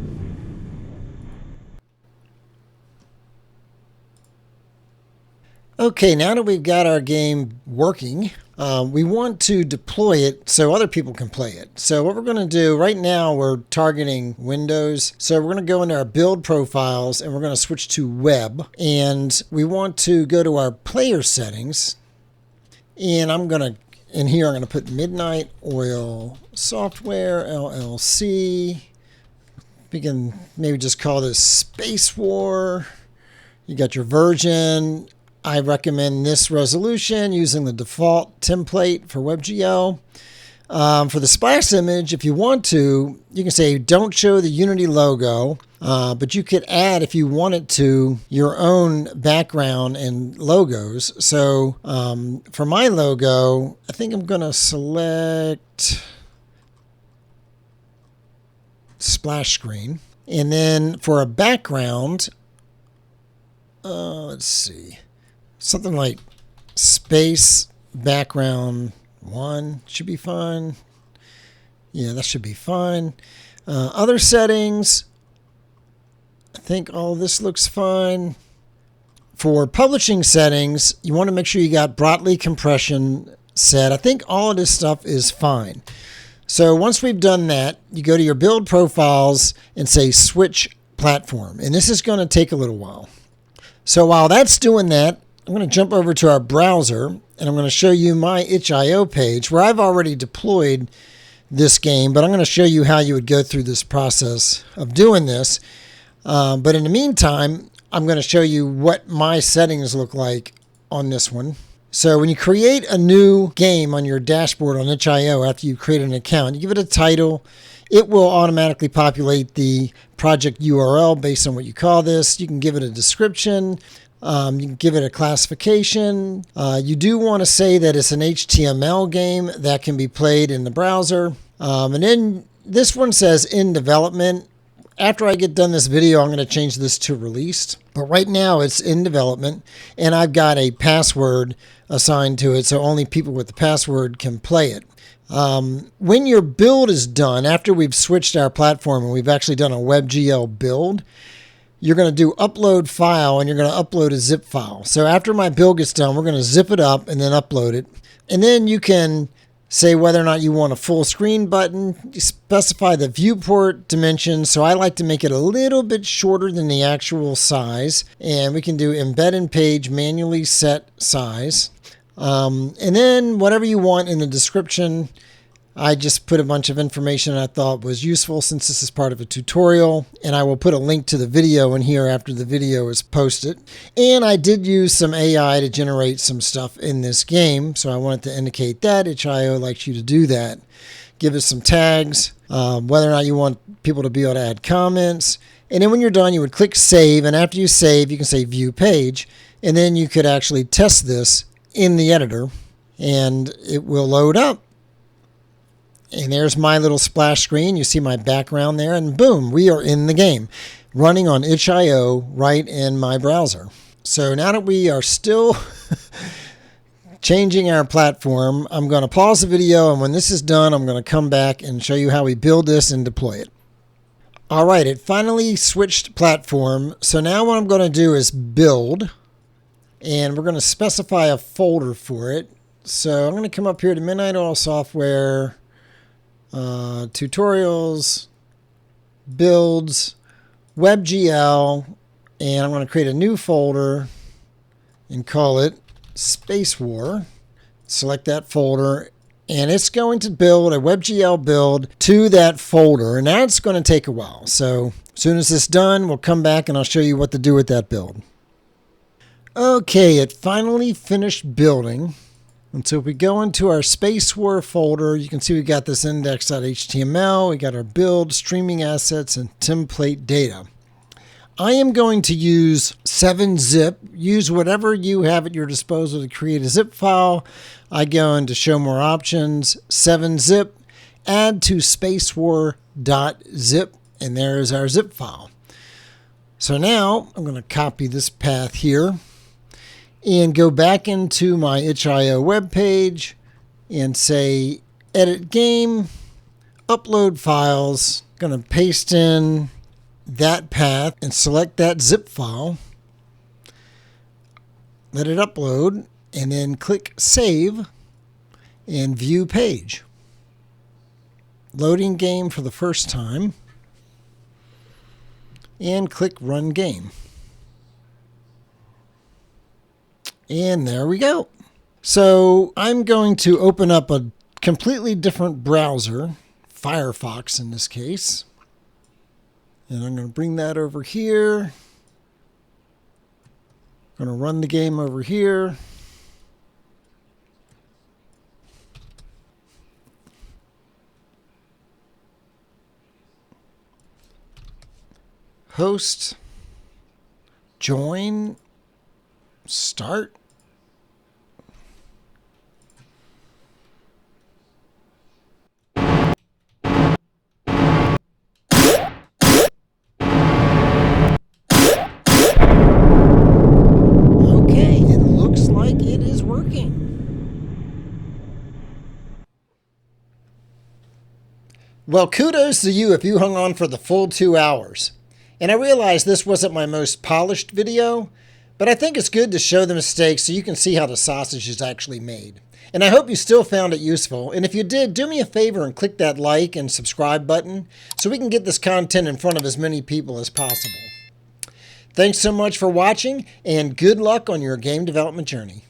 Okay, now that we've got our game working, we want to deploy it so other people can play it. So what we're going to do right now, we're targeting Windows. So we're going to go into our build profiles and we're going to switch to web. And we want to go to our player settings. And in here, I'm going to put Midnite Oil Software, LLC. We can maybe just call this SpaceWar. You got your version. I recommend this resolution using the default template for WebGL. For the splash image, if you want to, you can say don't show the Unity logo, but you could add, if you wanted to, your own background and logos. So for my logo, I think I'm going to select splash screen. And then for a background, let's see, something like space background 1 should be fine. Yeah, that should be fine. Other settings, I think all this looks fine. For publishing settings, you want to make sure you got Brightly compression set. I think all of this stuff is fine. So once we've done that, you go to your build profiles and say switch platform. And this is going to take a little while. So while that's doing that, I'm going to jump over to our browser and I'm going to show you my itch.io page where I've already deployed this game, but I'm going to show you how you would go through this process of doing this. But in the meantime, I'm going to show you what my settings look like on this one. So when you create a new game on your dashboard on itch.io after you create an account, you give it a title. It will automatically populate the project URL based on what you call this. You can give it a description. You can give it a classification. You do want to say that it's an HTML game that can be played in the browser. And then this one says in development. After I get done this video, I'm going to change this to released. But right now it's in development and I've got a password assigned to it, so only people with the password can play it. When your build is done, after we've switched our platform and we've actually done a WebGL build, you're going to do upload file and you're going to upload a zip file. So after my build gets done, we're going to zip it up and then upload it. And then you can say whether or not you want a full screen button. You specify the viewport dimensions. So I like to make it a little bit shorter than the actual size. And we can do embed in page, manually set size. And then whatever you want in the description, I just put a bunch of information I thought was useful since this is part of a tutorial, and I will put a link to the video in here after the video is posted. And I did use some AI to generate some stuff in this game, so I wanted to indicate that. itch.io likes you to do that. Give us some tags, whether or not you want people to be able to add comments. And then when you're done, you would click Save, and after you save, you can say View Page, and then you could actually test this in the editor, and it will load up. And there's my little splash screen. You see my background there, and boom, we are in the game, running on itch.io right in my browser. So now that we are still changing our platform, I'm going to pause the video, and when this is done, I'm going to come back and show you how we build this and deploy it. All right, it finally switched platform. So now what I'm going to do is build, and we're going to specify a folder for it. So I'm going to come up here to Midnite All Software, Tutorials, Builds, WebGL, and I'm going to create a new folder and call it SpaceWar. Select that folder, and it's going to build a WebGL build to that folder, and that's going to take a while. So as soon as it's done, we'll come back and I'll show you what to do with that build. Okay, it finally finished building. And so if we go into our SpaceWar folder, you can see we got this index.html, we got our build, streaming assets, and template data. I am going to use 7-zip. Use whatever you have at your disposal to create a zip file. I go into show more options, 7-zip, add to spacewar.zip, and there is our zip file. So now I'm going to copy this path here and go back into my itch.io web page and say edit game, upload files. I'm going to paste in that path and select that zip file. Let it upload and then click save and view page. Loading game for the first time and click run game. And there we go. So I'm going to open up a completely different browser, Firefox in this case. And I'm going to bring that over here. I'm going to run the game over here. Host, join, start. Well, kudos to you if you hung on for the full 2 hours. And I realize this wasn't my most polished video, but I think it's good to show the mistakes so you can see how the sausage is actually made. And I hope you still found it useful. And if you did, do me a favor and click that like and subscribe button so we can get this content in front of as many people as possible. Thanks so much for watching, and good luck on your game development journey.